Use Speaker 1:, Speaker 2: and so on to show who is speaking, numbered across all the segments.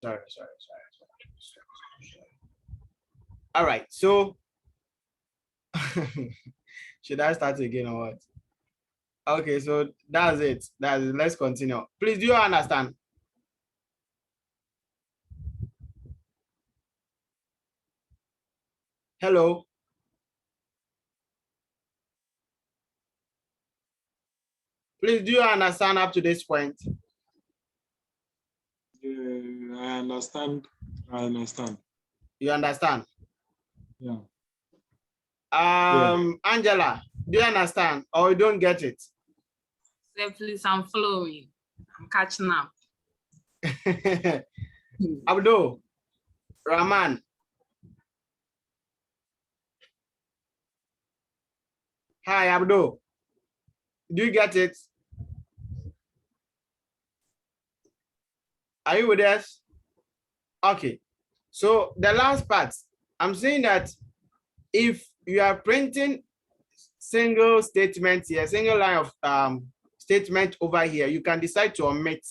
Speaker 1: Sorry. All right, so should I start again or what? Okay, so that's it. Let's continue. Please, do you understand? Hello. Please, do you understand up to this point?
Speaker 2: I understand.
Speaker 1: You understand?
Speaker 2: Yeah.
Speaker 1: Angela, do you understand or you don't get it?
Speaker 3: Say, please, I'm following. I'm catching up.
Speaker 1: Abdul, Rahman. Hi, Abdul. Do you get it? Are you with us? Okay. So the last part, I'm saying that if you are printing single statement here, single line of statement over here, you can decide to omit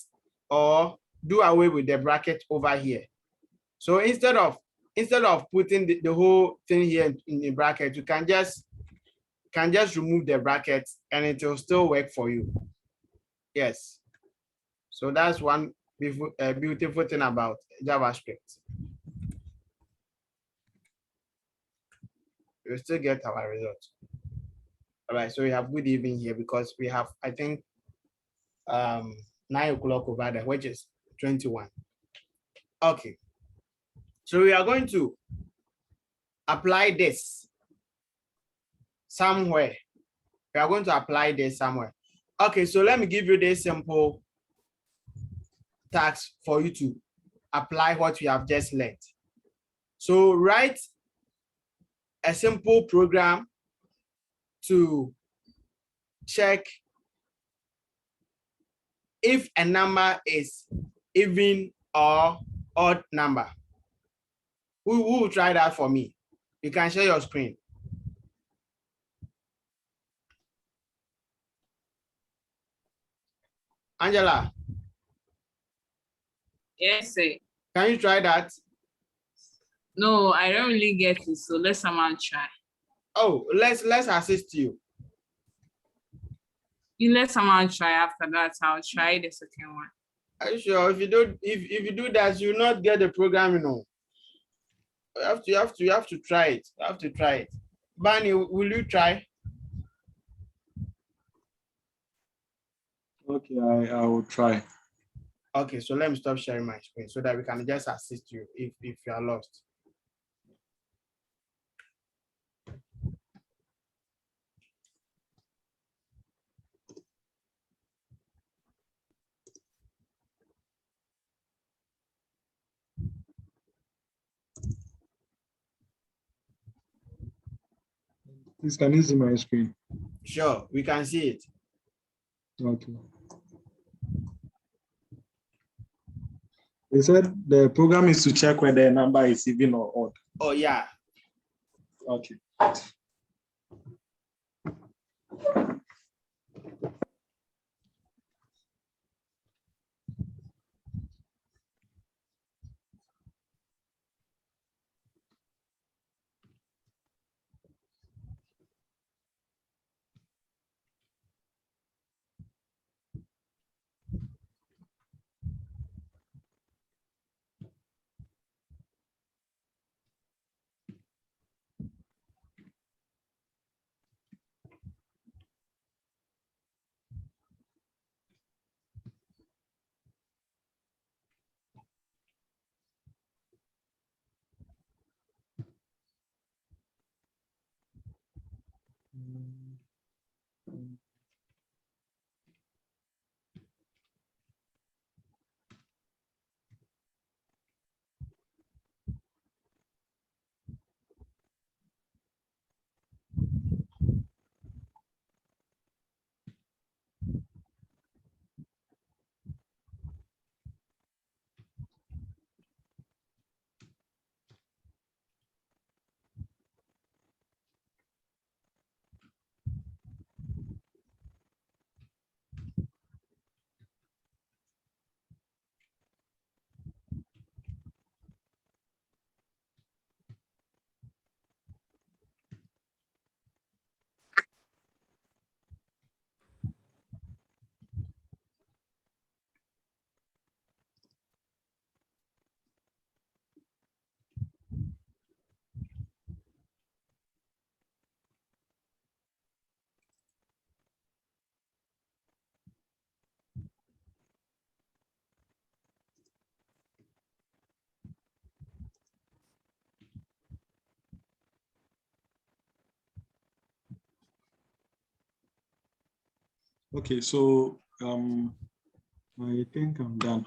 Speaker 1: or do away with the bracket over here. So instead of putting the whole thing here in the bracket, you can just remove the bracket and it will still work for you. Yes. So that's one beautiful thing about JavaScript. We'll still get our results. All right, so we have good evening here because we have, I think, 9 o'clock over there, which is 21. Okay. So we are going to apply this somewhere. We are going to apply this somewhere. Okay, so let me give you this simple task for you to apply what we have just learned. So write a simple program to check if a number is even or odd number. Who will try that for me? You can share your screen. Angela.
Speaker 3: Yes, sir.
Speaker 1: Can you try that?
Speaker 3: No, I don't really get it, so let someone try.
Speaker 1: Oh, let's assist you.
Speaker 3: You let someone try. After that, I'll try the second one.
Speaker 1: Are you sure? If you do that, you will not get the program, you know. You have to try it. You have to try it. Barney, will you try?
Speaker 2: Okay, I will try.
Speaker 1: Okay, so let me stop sharing my screen so that we can just assist you if you are lost.
Speaker 2: Please, can you see my screen?
Speaker 1: Sure, we can see it.
Speaker 2: Okay. They said the program is to check whether the number is even or odd.
Speaker 1: Oh, yeah.
Speaker 2: Okay. Okay, so I think I'm done.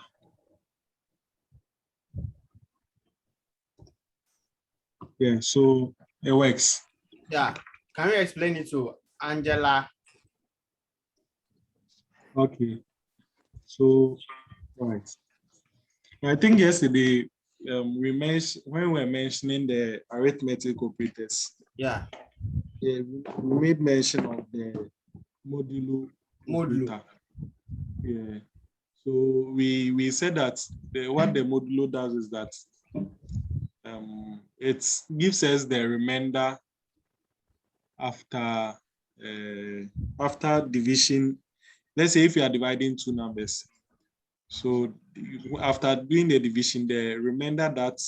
Speaker 2: Yeah, so it works.
Speaker 1: Yeah. Can you explain it to Angela?
Speaker 2: Okay, so right. I think yesterday we mentioned when we were mentioning the arithmetic operators.
Speaker 1: Yeah.
Speaker 2: Yeah, we made mention of the modulo
Speaker 1: Modulo.
Speaker 2: operator. Yeah. So we said that what the modulo does is that it gives us the remainder after after division. Let's say if you are dividing two numbers. So after doing the division, the remainder that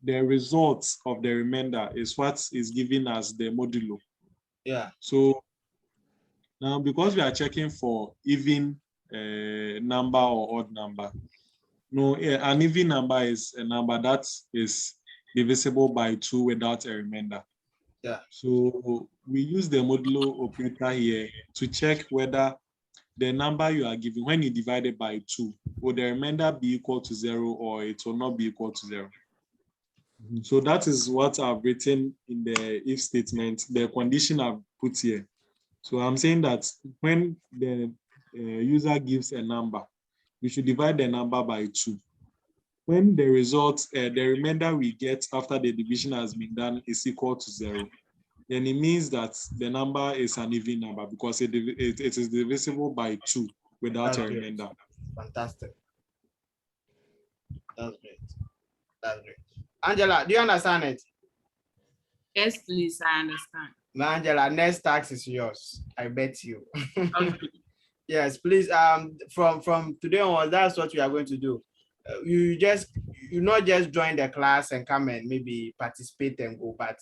Speaker 2: the result of the remainder is what is given as the modulo.
Speaker 1: Yeah.
Speaker 2: So now because we are checking for even number or odd number, no, an even number is a number that is divisible by 2 without a remainder.
Speaker 1: Yeah.
Speaker 2: So we use the modulo operator here to check whether the number you are given, when you divide it by 2, will the remainder be equal to 0 or it will not be equal to 0? So that is what I've written in the if statement, the condition I've put here. So I'm saying that when the user gives a number, we should divide the number by 2. When the result, the remainder we get after the division has been done is equal to 0, then it means that the number is an even number because it is divisible by 2 without
Speaker 1: That's
Speaker 2: a
Speaker 1: great.
Speaker 2: remainder.
Speaker 1: Fantastic. That's great. That's great. Angela, do you understand it?
Speaker 3: Yes, please, I understand.
Speaker 1: Angela, next task is yours. I bet you.
Speaker 3: Okay.
Speaker 1: Yes, please. From today onwards, that's what we are going to do. You not just join the class and come and maybe participate and go, but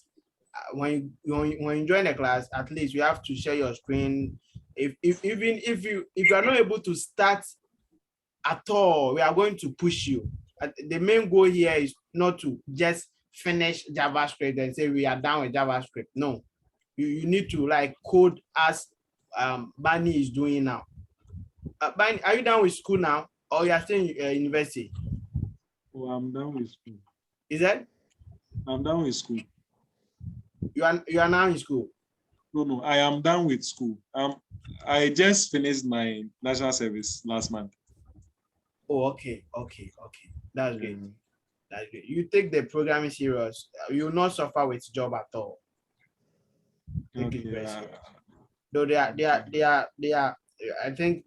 Speaker 1: when you join the class, at least you have to share your screen. If you are not able to start at all, we are going to push you. The main goal here is not to just finish JavaScript and say we are done with JavaScript. No, you need to like code as Bani is doing now. Bani, are you done with school now, or you are still in university?
Speaker 2: Oh, I'm done with school.
Speaker 1: Is that
Speaker 2: I'm done with school.
Speaker 1: you are now in school?
Speaker 2: No, I am done with school. I just finished my national service last month.
Speaker 1: Oh, okay. That's great. That's great. You take the programming serious, you will not suffer with job at all. Take it very serious. Though they are, I think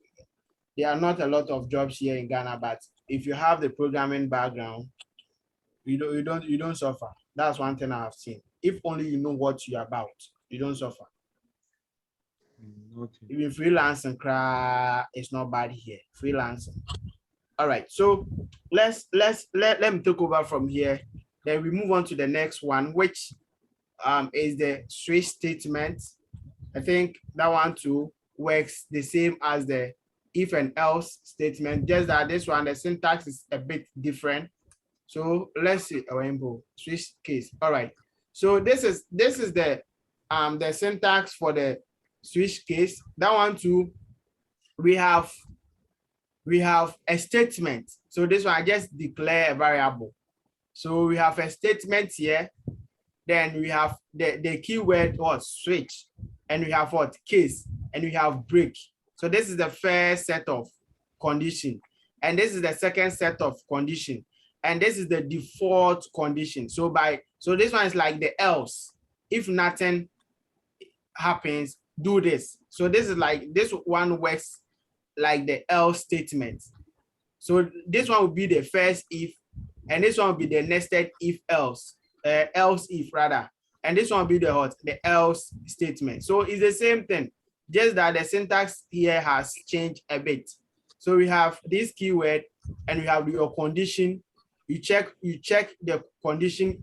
Speaker 1: there are not a lot of jobs here in Ghana, but if you have the programming background, you don't suffer. That's one thing I have seen. If only you know what you're about, you don't suffer.
Speaker 2: Okay.
Speaker 1: Even freelancing it's not bad here. Freelancing. All right, so let me take over from here. Then we move on to the next one, which is the switch statement. I think that one too works the same as the if and else statement, just that this one the syntax is a bit different. So let's see a rainbow switch case. All right. So this is the syntax for the switch case. That one too, we have a statement. So this one I just declare a variable. So we have a statement here. Then we have the keyword what switch, and we have what case, and we have break. So this is the first set of condition, and this is the second set of condition, and this is the default condition. So this one is like the else. If nothing happens, do this. So this is like this one works like the else statement. So this one will be the first if, and this one will be the nested if else. Else if rather, and this one will be the else statement. So it's the same thing, just that the syntax here has changed a bit. So we have this keyword and we have your condition. You check the condition.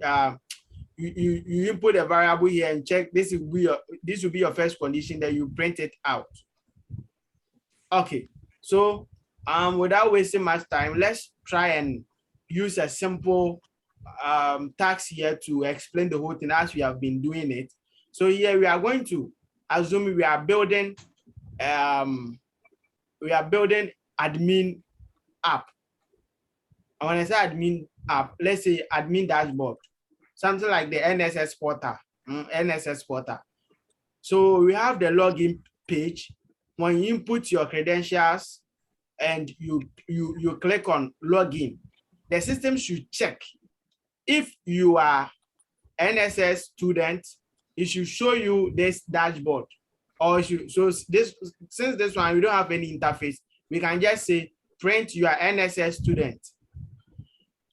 Speaker 1: You input a variable here and check this will be your first condition. Then you print it out. Okay, so without wasting much time, let's try and use a simple task here to explain the whole thing as we have been doing it. So here we are going to assume we are building we are building admin app. And when I say admin app, let's say admin dashboard, something like the NSS portal, NSS portal. So we have the login page. When you input your credentials and you click on login, the system should check if you are NSS student. It should show you this dashboard, or so this, since this one we don't have any interface, we can just say print you are NSS student,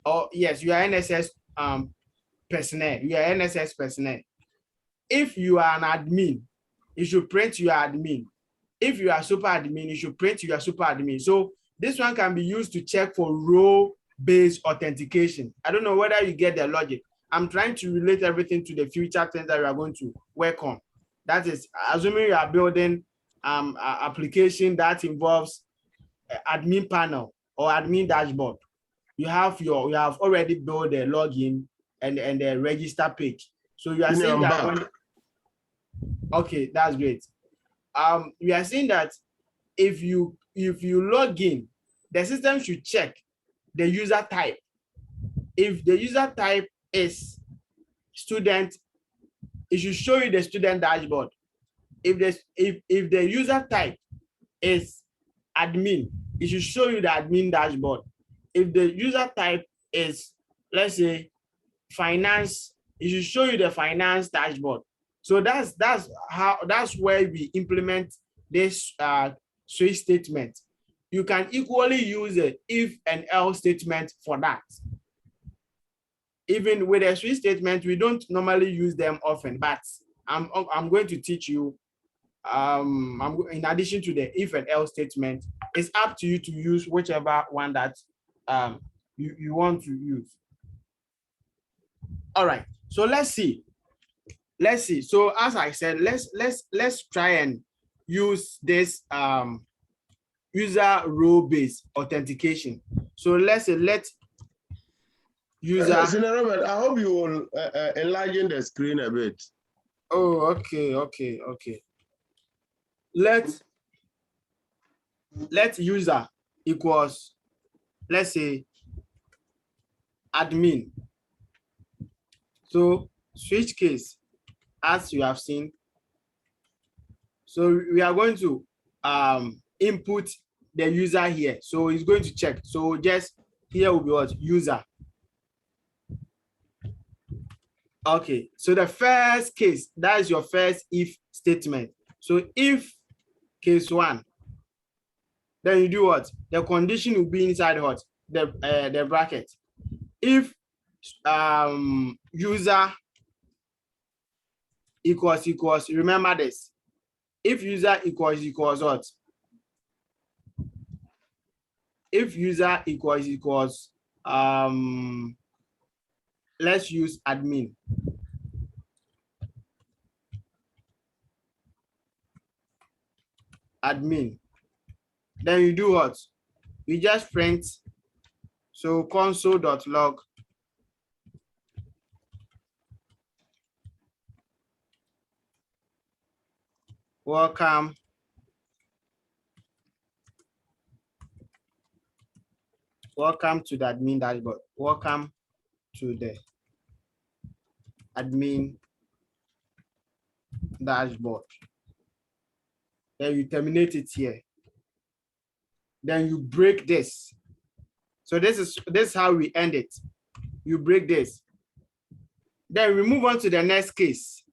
Speaker 1: or yes, you are NSS personnel, you are NSS personnel. If you are an admin, you should print your admin. If you are super admin, you should print your super admin. So this one can be used to check for role-based authentication. I don't know whether you get the logic. I'm trying to relate everything to the future things that we are going to work on. That is, assuming you are building an application that involves admin panel or admin dashboard. You have already built the login and the register page. So you are saying that okay, that's great. We are saying that if you log in, the system should check the user type. If the user type is student, it should show you the student dashboard. If the user type is admin, it should show you the admin dashboard. If the user type is, let's say, finance, it should show you the finance dashboard. So that's where we implement this switch statement. You can equally use a if and else statement for that. Even with a switch statement, we don't normally use them often, but I'm going to teach you. In addition to the if and else statement, it's up to you to use whichever one that you want to use. All right, so let's see. So as I said, let's try and use this user role-based authentication. So let's say user.
Speaker 4: Robert, I hope you will enlarge the screen a bit.
Speaker 1: Oh, okay. Let user equals, let's say, admin. So switch case, as you have seen. So we are going to input the user here. So it's going to check. So just here will be what? User. Okay, so the first case, that is your first if statement. So if case one, then you do what? The condition will be inside what? The bracket. If user equals, remember this. If user equals what? If user equals let's use admin. Admin. Then you do what? You just print. So console.log welcome to the admin dashboard. Welcome to the admin dashboard. Then you terminate it here. Then you break this. So this is how we end it. You break this. Then we move on to the next case.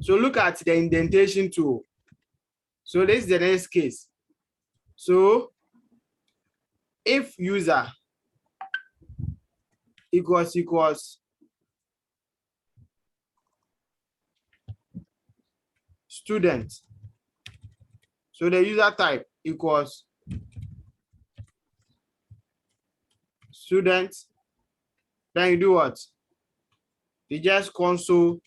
Speaker 1: So look at the indentation tool. So this is the next case. So if user equals student, so the user type equals student, then you do what? You just console.log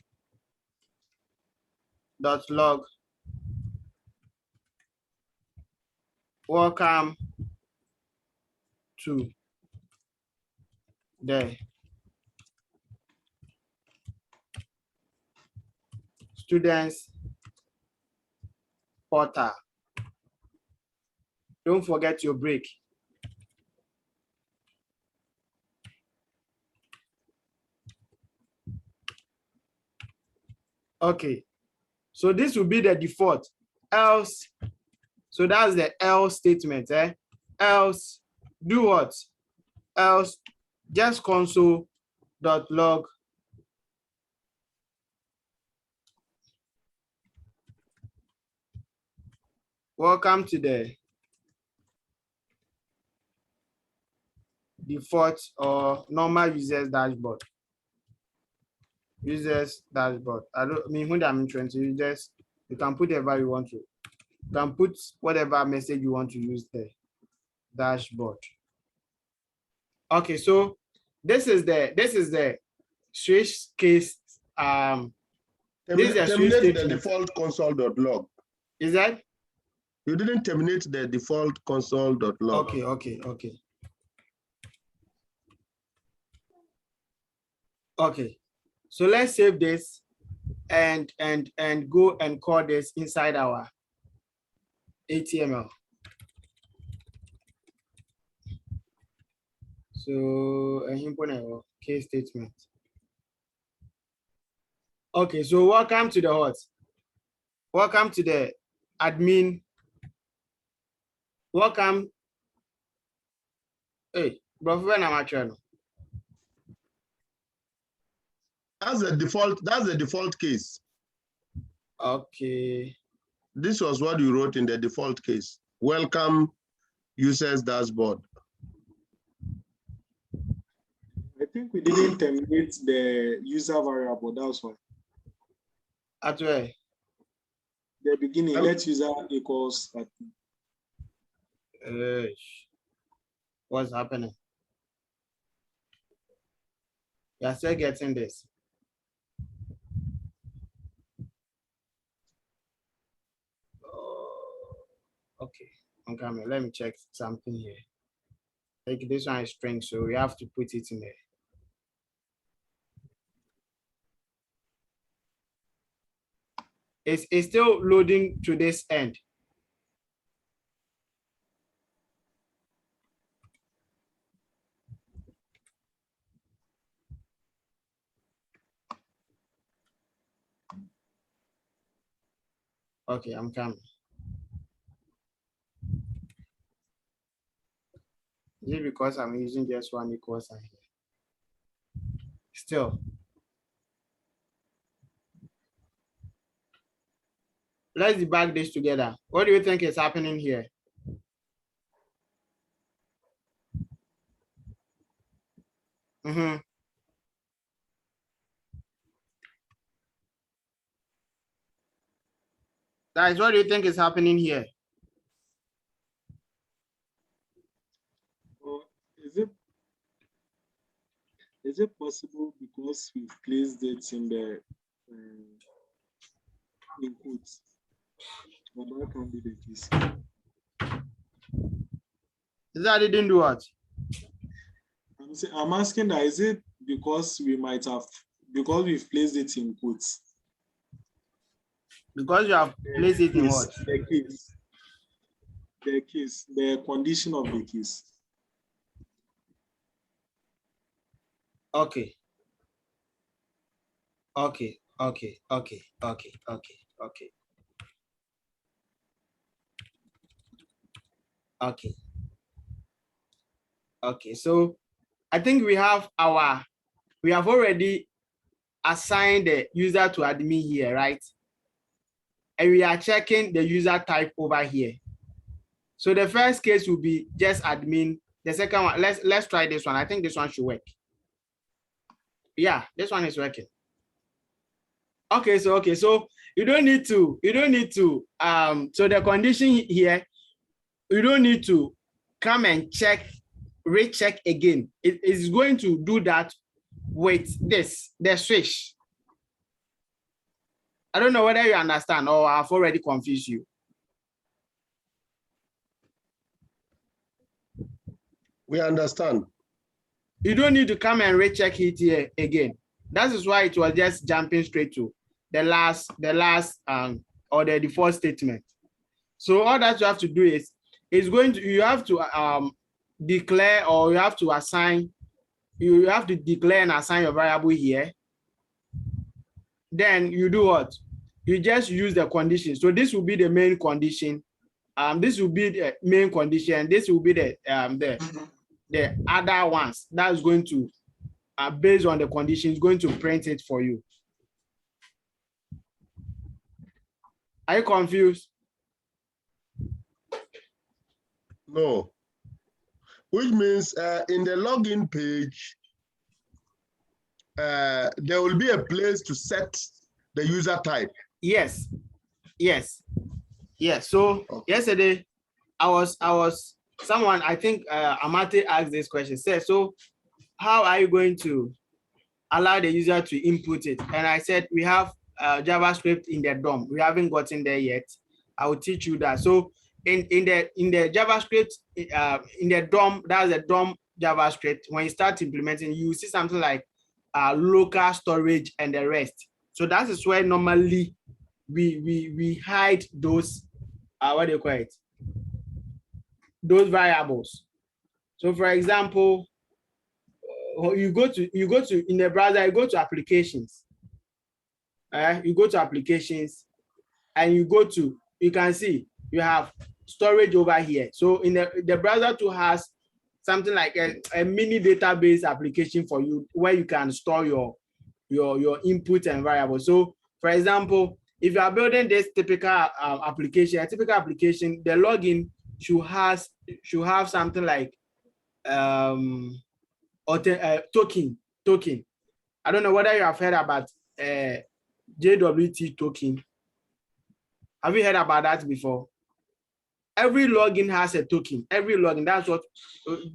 Speaker 1: welcome to the students portal. Don't forget your break. Okay, so this will be the default. Else, so that's the else statement. Else, do what? Else, just console.log. Welcome to the default or normal users dashboard. Users dashboard. I don't mean when I'm trying to users, you can put whatever you want to. You can put whatever message you want to use there. Dashboard. Okay, so this is the switch case. This is a switch
Speaker 4: Terminate the
Speaker 1: statement.
Speaker 4: default console.log.
Speaker 1: Is that?
Speaker 4: You didn't terminate the default console.log.
Speaker 1: Okay. Okay, so let's save this and go and call this inside our HTML. So a case statement. Okay, so welcome to the what? Welcome to the admin. Welcome. Hey, bro, when I'm actually.
Speaker 4: That's the default case.
Speaker 1: Okay.
Speaker 4: This was what you wrote in the default case. Welcome users dashboard.
Speaker 2: I think we didn't terminate the user variable. That's why.
Speaker 1: At where?
Speaker 2: The beginning, let user equals.
Speaker 1: What's happening? You're still getting this. Okay, I'm coming. Let me check something here. Like this one is string, so we have to put it in there. It's still loading to this end. Okay, I'm coming. Is it because I'm using just one equal sign here? Still. Let's debug this together. What do you think is happening here? Guys, what do you think is happening here?
Speaker 2: Is it possible because we've placed it in the inputs? But that can be the case.
Speaker 1: Is that didn't do what?
Speaker 2: I'm asking that, is it because we've placed it in quotes?
Speaker 1: Because you have placed it in what?
Speaker 2: The condition of the case.
Speaker 1: Okay. Okay, so I think we have already assigned the user to admin here, right? And we are checking the user type over here. So the first case will be just admin. The second one, let's try this one. I think this one should work. Yeah, this one is working. Okay, so you don't need to, so the condition here, you don't need to come and recheck again. It is going to do that with the switch. I don't know whether you understand or I've already confused you.
Speaker 4: We understand.
Speaker 1: You don't need to come and recheck it here again. That is why it was just jumping straight to the last or the default statement. So all that you have to do is it's going to, you have to declare, or you have to assign, you have to declare and assign your variable here. Then you do what? You just use the condition. So this will be the main condition. This will be the main condition. This will be the other ones that's going to, based on the conditions, going to print it for you. Are you confused?
Speaker 4: No. Which means in the login page, there will be a place to set the user type.
Speaker 1: Yes. Yes. Yes. So yesterday, I was someone, I think Amate asked this question. Said, so how are you going to allow the user to input it? And I said, we have JavaScript in the DOM. We haven't gotten there yet. I will teach you that. So in the JavaScript, in the DOM, that's the DOM JavaScript. When you start implementing, you see something like local storage and the rest. So that is where normally we hide those what do you call it? Those variables. So for example, you go to in the browser, you go to applications. You go to applications and you go to, you can see you have storage over here. So in the browser too has something like a mini database application for you where you can store your input and variables. So for example, if you are building this typical application, a typical application, the login should have something like token. I don't know whether you have heard about JWT token. Have you heard about that before? Every login has a token. Every login, that's what,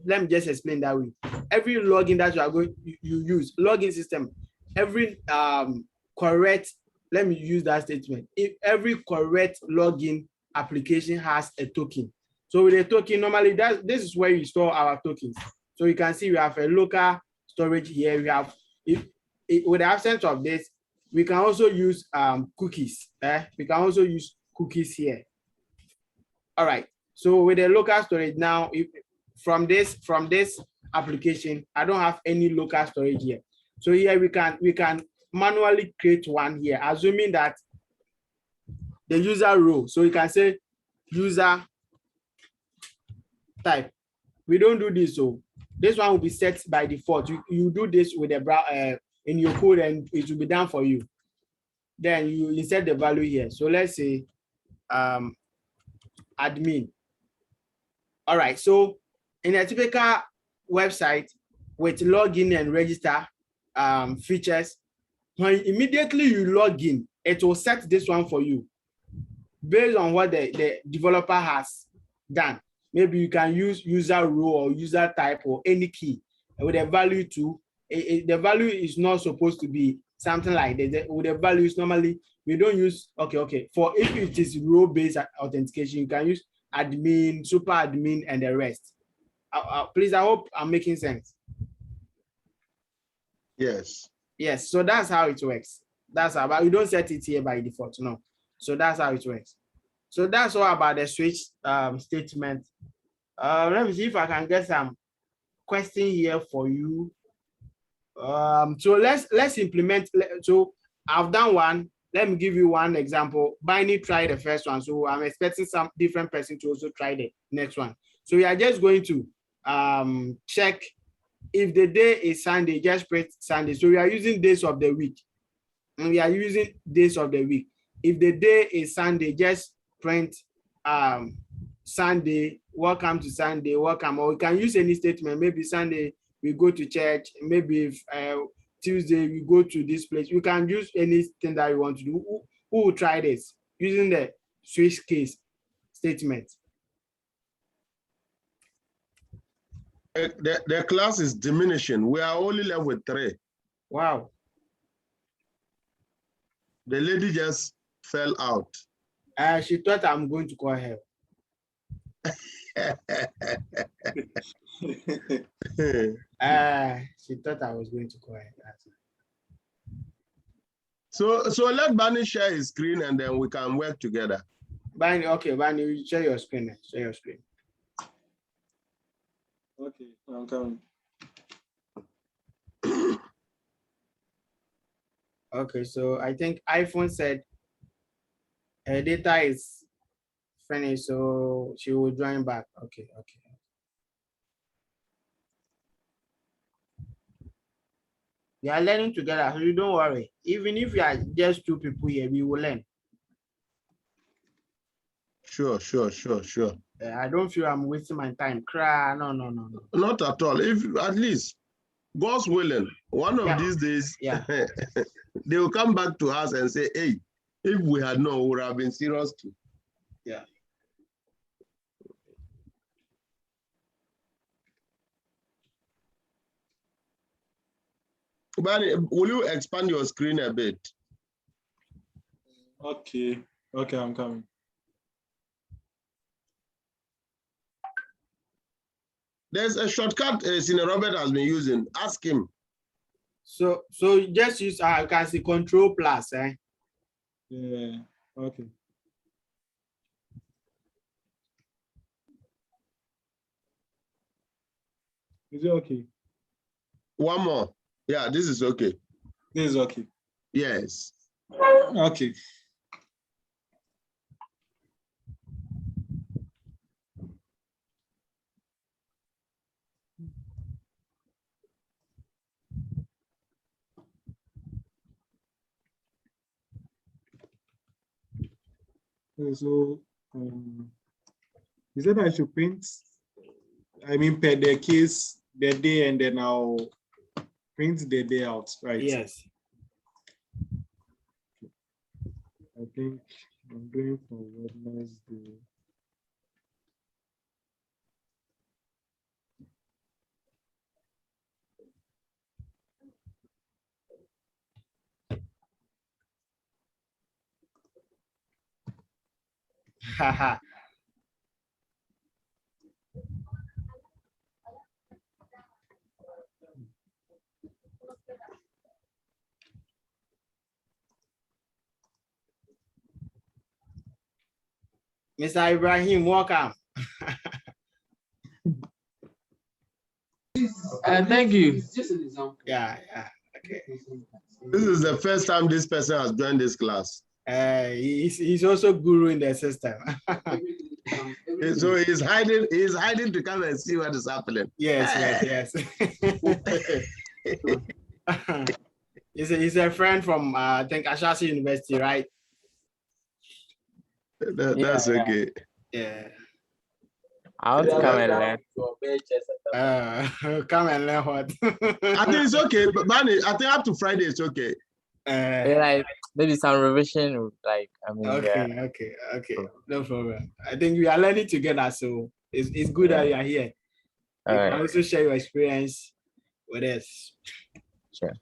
Speaker 1: let me just explain that way. Every login that you are going, you use, login system, every correct, let me use that statement. If every correct login application has a token. So with a token, normally this is where we store our tokens. So you can see we have a local storage here. We have, with the absence of this, we can also use cookies. We can also use cookies here. All right. So with the local storage now, from this application, I don't have any local storage here. So here we can manually create one here, assuming that the user row. So you can say user type. We don't do this, so this one will be set by default. You do this with the in your code, and it will be done for you. Then you insert the value here. So let's say admin. All right. So in a typical website with login and register features, when immediately you log in, it will set this one for you based on what the developer has done. Maybe you can use user row or user type or any key with a value to. The value is not supposed to be something like that. With the values, normally we don't use, okay. For if it is row-based authentication, you can use admin, super admin, and the rest. Please, I hope I'm making sense.
Speaker 4: Yes.
Speaker 1: Yes, so that's how it works. That's how, but you don't set it here by default, no. So that's how it works. So that's all about the switch statement. Let me see if I can get some question here for you. So let's implement. So I've done one. Let me give you one example. Binary tried the first one, so I'm expecting some different person to also try the next one. So we are just going to check if the day is Sunday, just press Sunday. So we are using days of the week, and we are using days of the week. If the day is Sunday, just print Sunday, welcome to Sunday, welcome. Or we can use any statement. Maybe Sunday we go to church. Maybe if, Tuesday we go to this place. You can use anything that you want to do. Who will try this using the switch case statement?
Speaker 4: The class is diminishing. We are only left with 3.
Speaker 1: Wow.
Speaker 4: The lady just fell out.
Speaker 1: She thought I'm going to call her. She thought I was going to call her.
Speaker 4: So let Bani share his screen and then we can work together.
Speaker 1: Bani, okay, Bani, share your screen. Share your screen.
Speaker 2: Okay, I'm coming.
Speaker 1: Okay, so I think iPhone said her data is finished, so she will join back. Okay, okay. We are learning together, so you don't worry. Even if you are just two people here, we will learn.
Speaker 4: Sure.
Speaker 1: I don't feel I'm wasting my time. Cry. No.
Speaker 4: Not at all. If at least God's willing, one of these days,
Speaker 1: Yeah.
Speaker 4: they will come back to us and say, hey, if we had known, we would have been serious too.
Speaker 1: Yeah.
Speaker 4: But will you expand your screen a bit?
Speaker 2: Okay, I'm coming.
Speaker 4: There's a shortcut Senior Robert has been using. Ask him.
Speaker 1: So just use you can see Control Plus, eh?
Speaker 2: Yeah, okay. Is it okay?
Speaker 4: One more. Yeah, this is okay.
Speaker 2: This is okay.
Speaker 4: Yes.
Speaker 2: Okay. So he said I should print, I mean, per the case, the day, and then I'll print the day out, right?
Speaker 1: Yes.
Speaker 2: I think I'm doing for Wednesday.
Speaker 1: Haha. Mr. Ibrahim, welcome.
Speaker 5: Thank you.
Speaker 1: Yeah. Okay.
Speaker 4: This is the first time this person has joined this class.
Speaker 1: He's also guru in the system.
Speaker 4: So he's hiding to come and see what is happening.
Speaker 1: Yes. He's a friend from I think Ashasi University, right?
Speaker 4: That's okay.
Speaker 1: Yeah.
Speaker 5: I want to come and learn.
Speaker 1: Come and learn what?
Speaker 4: I think it's okay, but Bani, I think up to Friday it's okay.
Speaker 5: Like maybe some revision, like I mean.
Speaker 1: Okay. No problem. I think we are learning together, so it's good that you are here. You can also share your experience with us.
Speaker 5: Sure.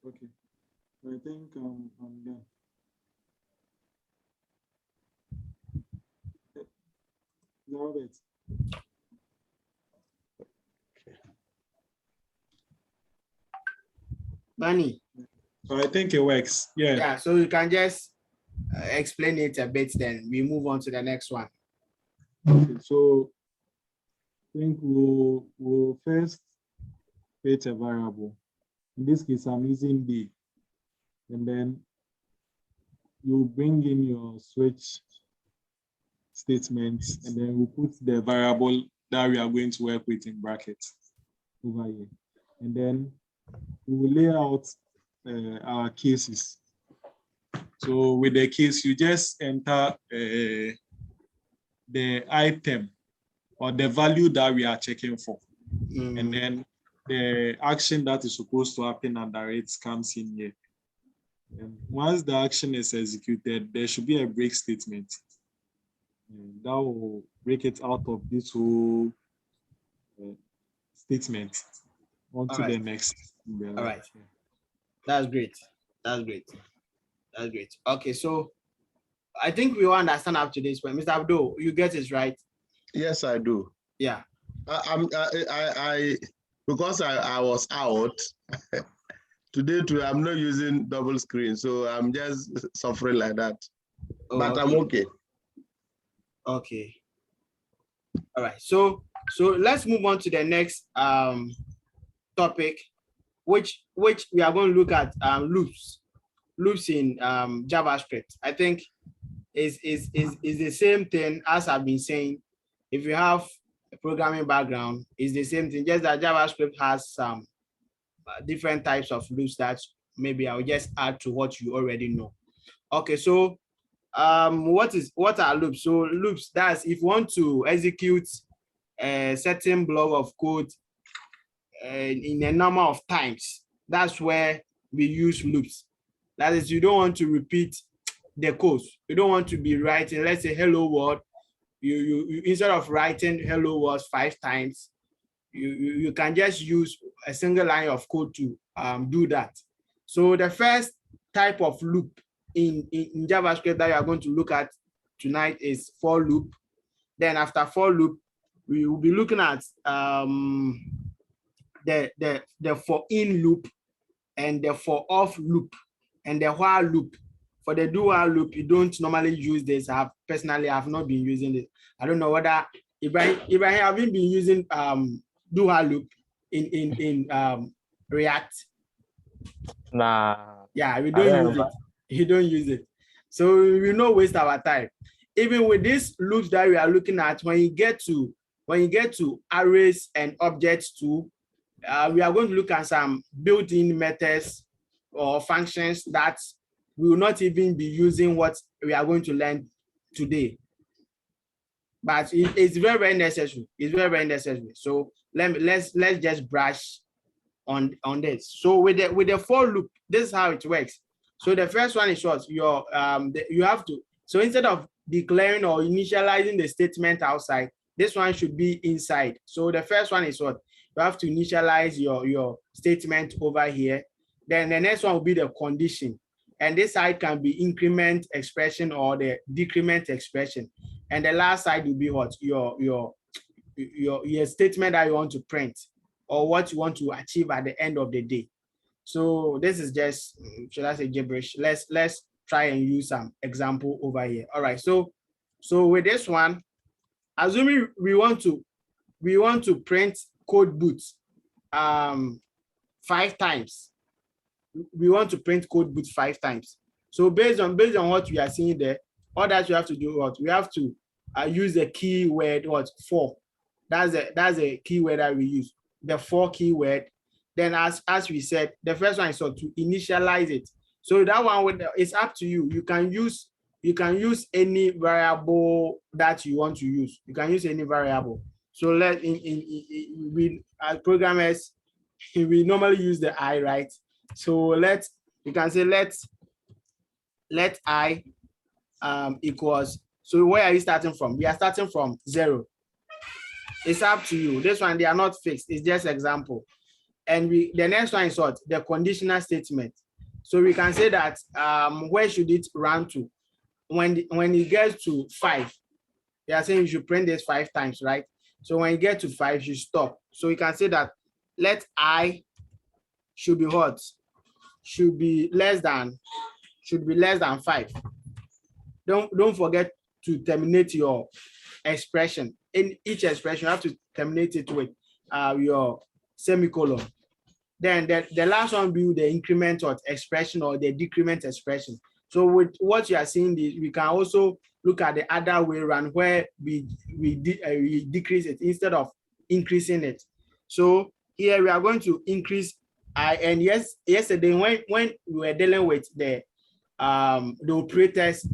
Speaker 2: Okay. I think I'm done. Robert.
Speaker 1: Bunny.
Speaker 2: So I think it works.
Speaker 1: Yeah, so you can just explain it a bit, then we move on to the next one.
Speaker 2: Okay, so I think we'll first create a variable. In this case, I'm using D. And then you bring in your switch statements, and then we'll put the variable that we are going to work with in brackets over here. And then we will lay out our cases. So with the case, you just enter the item or the value that we are checking for. And then the action that is supposed to happen under it comes in here. And once the action is executed, there should be a break statement. And that will break it out of this whole statement onto the next.
Speaker 1: All right. That's great. Okay, so I think we all understand up to this point. Mr. Abdul, you get it right?
Speaker 4: Yes, I do.
Speaker 1: Yeah.
Speaker 4: because I was out. Today, I'm not using double screen, so I'm just suffering like that.
Speaker 1: Oh,
Speaker 4: But
Speaker 1: okay.
Speaker 4: I'm okay.
Speaker 1: Okay. All right. So let's move on to the next topic, which we are going to look at loops in JavaScript. I think is the same thing as I've been saying. If you have a programming background, it's the same thing, just that JavaScript has some different types of loops that maybe I'll just add to what you already know. Okay, so what are loops? So loops, that's if you want to execute a certain block of code in a number of times, that's where we use loops. That is, you don't want to repeat the code. You don't want to be writing, let's say, hello world. You instead of writing hello world 5 times, you can just use a single line of code to do that. So the first type of loop in JavaScript that you are going to look at tonight is for loop. Then after for loop, we will be looking at the for in loop and the for off loop and the while loop. For the do while loop, you don't normally use this. I have not been using it. I don't know whether Ibrahim haven't been using do while loop in React.
Speaker 5: Nah.
Speaker 1: Yeah, we don't use it. You don't use it. So we will not waste our time. Even with these loops that we are looking at, when you get to arrays and objects too, we are going to look at some built-in methods or functions that we will not even be using what we are going to learn today. But it's very, very necessary. It's very, very necessary. So let's just brush on this. So with the for loop, this is how it works. So the first one is what you have to. So instead of declaring or initializing the statement outside, this one should be inside. So the first one is what you have to initialize your statement over here. Then the next one will be the condition, and this side can be increment expression or the decrement expression, and the last side will be what your statement that you want to print or what you want to achieve at the end of the day. So this is just, should I say, gibberish? Let's try and use some example over here. All right, so with this one, assuming we want to print code boots 5 times. We want to print code boots 5 times. So based on what we are seeing there, all that you have to do, what we have to use the keyword for. That's a keyword that we use, the for keyword. Then as we said, the first one is to initialize it. So that one it's up to you. You can use any variable that you want to use. You can use any variable. So we as programmers, we normally use the I, right? So you can say let I equals. So where are you starting from? We are starting from 0. It's up to you. This one, they are not fixed. It's just example. And the next one is what? The conditional statement. So we can say that where should it run to? When it gets to 5, they are saying you should print this 5 times, right? So when you get to 5, you stop. So you can say that let I should be what? Should be less than 5. Don't forget to terminate your expression. In each expression, you have to terminate it with your semicolon. Then the last one will be the increment or expression or the decrement expression. So with what you are seeing, we can also look at the other way around where we decrease it instead of increasing it. So here we are going to increase I, and yesterday when we were dealing with the operators,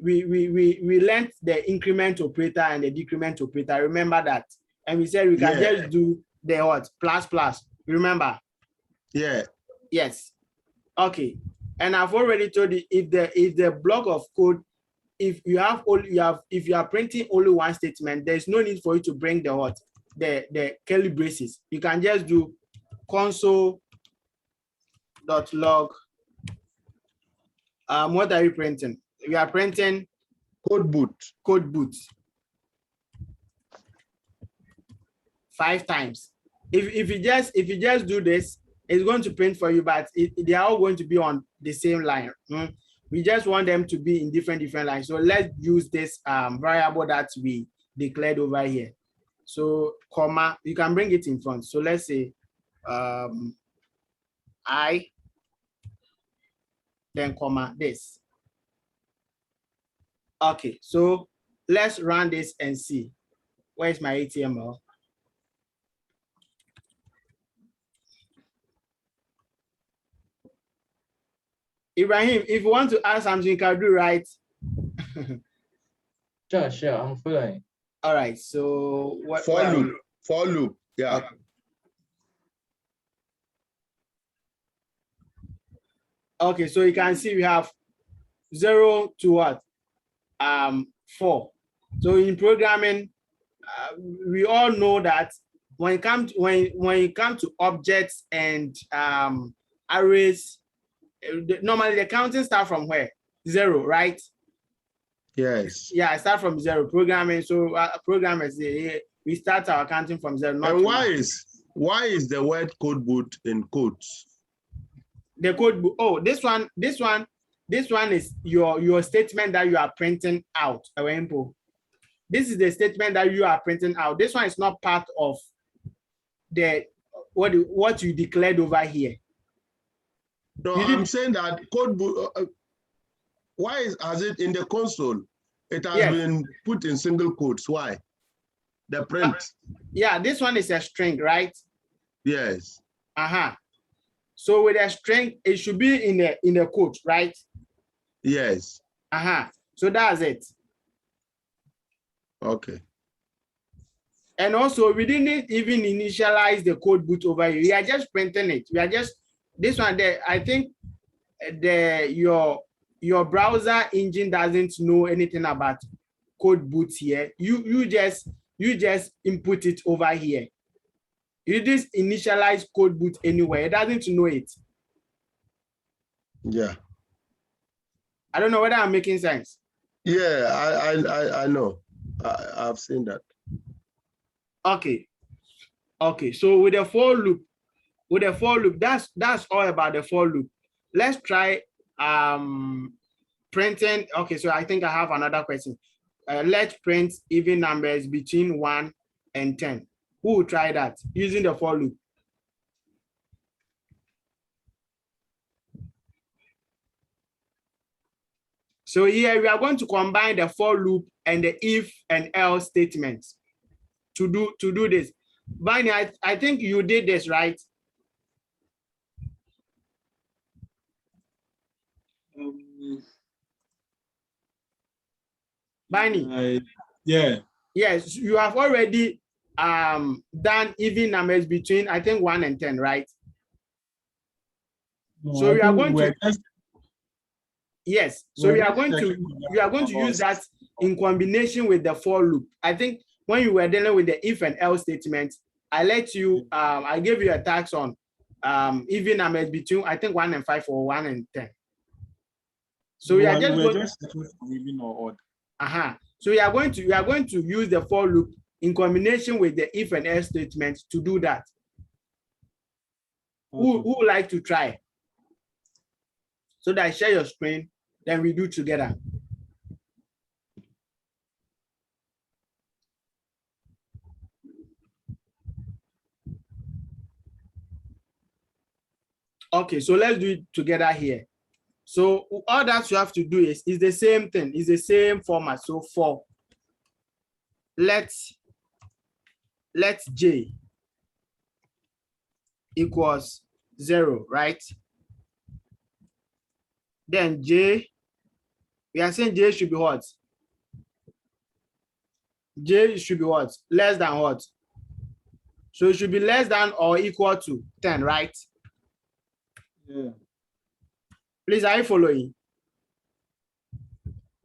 Speaker 1: we learned the increment operator and the decrement operator. Remember that? And we said we can just do the what? Plus. Remember?
Speaker 4: Yeah.
Speaker 1: Yes. Okay. And I've already told you if the block of code, if you are printing only one statement, there's no need for you to bring the what? The curly braces. You can just do console.log. What are you printing? We are printing
Speaker 4: code boot
Speaker 1: 5 times. if you just do this, it's going to print for you, but they are all going to be on the same line. We just want them to be in different lines. So let's use this variable that we declared over here. So comma, you can bring it in front. So let's say I, then comma this. Okay, so let's run this and see. Where's my HTML? Ibrahim, if you want to add something, you can do, right?
Speaker 5: Sure, I'm following.
Speaker 1: All right, so what?
Speaker 4: For loop, yeah.
Speaker 1: Okay, so you can see we have 0 to what? 4. So in programming, we all know that when it comes to objects and arrays, normally the counting start from where? 0, right?
Speaker 4: Yes.
Speaker 1: Yeah, I start from 0. Programming, so programmers, we start our counting from 0.
Speaker 4: And why is the word code boot in quotes?
Speaker 1: The code book. Oh, this one is your statement that you are printing out. This is the statement that you are printing out. This one is not part of the what you declared over here.
Speaker 4: No, I'm saying that code book. Why has it in the console? It has been put in single quotes. Why? The print.
Speaker 1: Yeah, this one is a string, right?
Speaker 4: Yes.
Speaker 1: So with a string, it should be in a quote, right?
Speaker 4: Yes.
Speaker 1: So that's it.
Speaker 4: Okay.
Speaker 1: And also, we didn't even initialize the code boot over here. We are just printing it. We are just this one there. I think your browser engine doesn't know anything about code boot here. You just input it over here. You just initialize code boot anywhere. It doesn't know it.
Speaker 4: Yeah.
Speaker 1: I don't know whether I'm making sense.
Speaker 4: Yeah, I know. I've seen that.
Speaker 1: Okay. So with the for loop, that's all about the for loop. Let's try printing. Okay, so I think I have another question. Let's print even numbers between 1 and 10. Who will try that using the for loop? So here we are going to combine the for loop and the if and else statements to do this. Bani, I think you did this, right? Bani?
Speaker 2: Yeah.
Speaker 1: Yes, you have already done even numbers between, I think, 1 and 10, right? So we are going to yes. So we are going to use that in combination with the for loop. I think when you were dealing with the if and else statement, I let you I gave you a task on even numbers between, I think, 1 and 5 or 1 and 10. So we are just
Speaker 2: even or odd.
Speaker 1: So we are going to use the for loop in combination with the if and else statement to do that. Okay. Who would like to try? So that I share your screen, then we do together. Okay, so let's do it together here. So all that you have to do is the same thing, is the same format. So for let's j equals 0, right? Then j, we are saying j should be what? J should be what? Less than what? So it should be less than or equal to 10, right?
Speaker 2: Yeah.
Speaker 1: Please, are you following?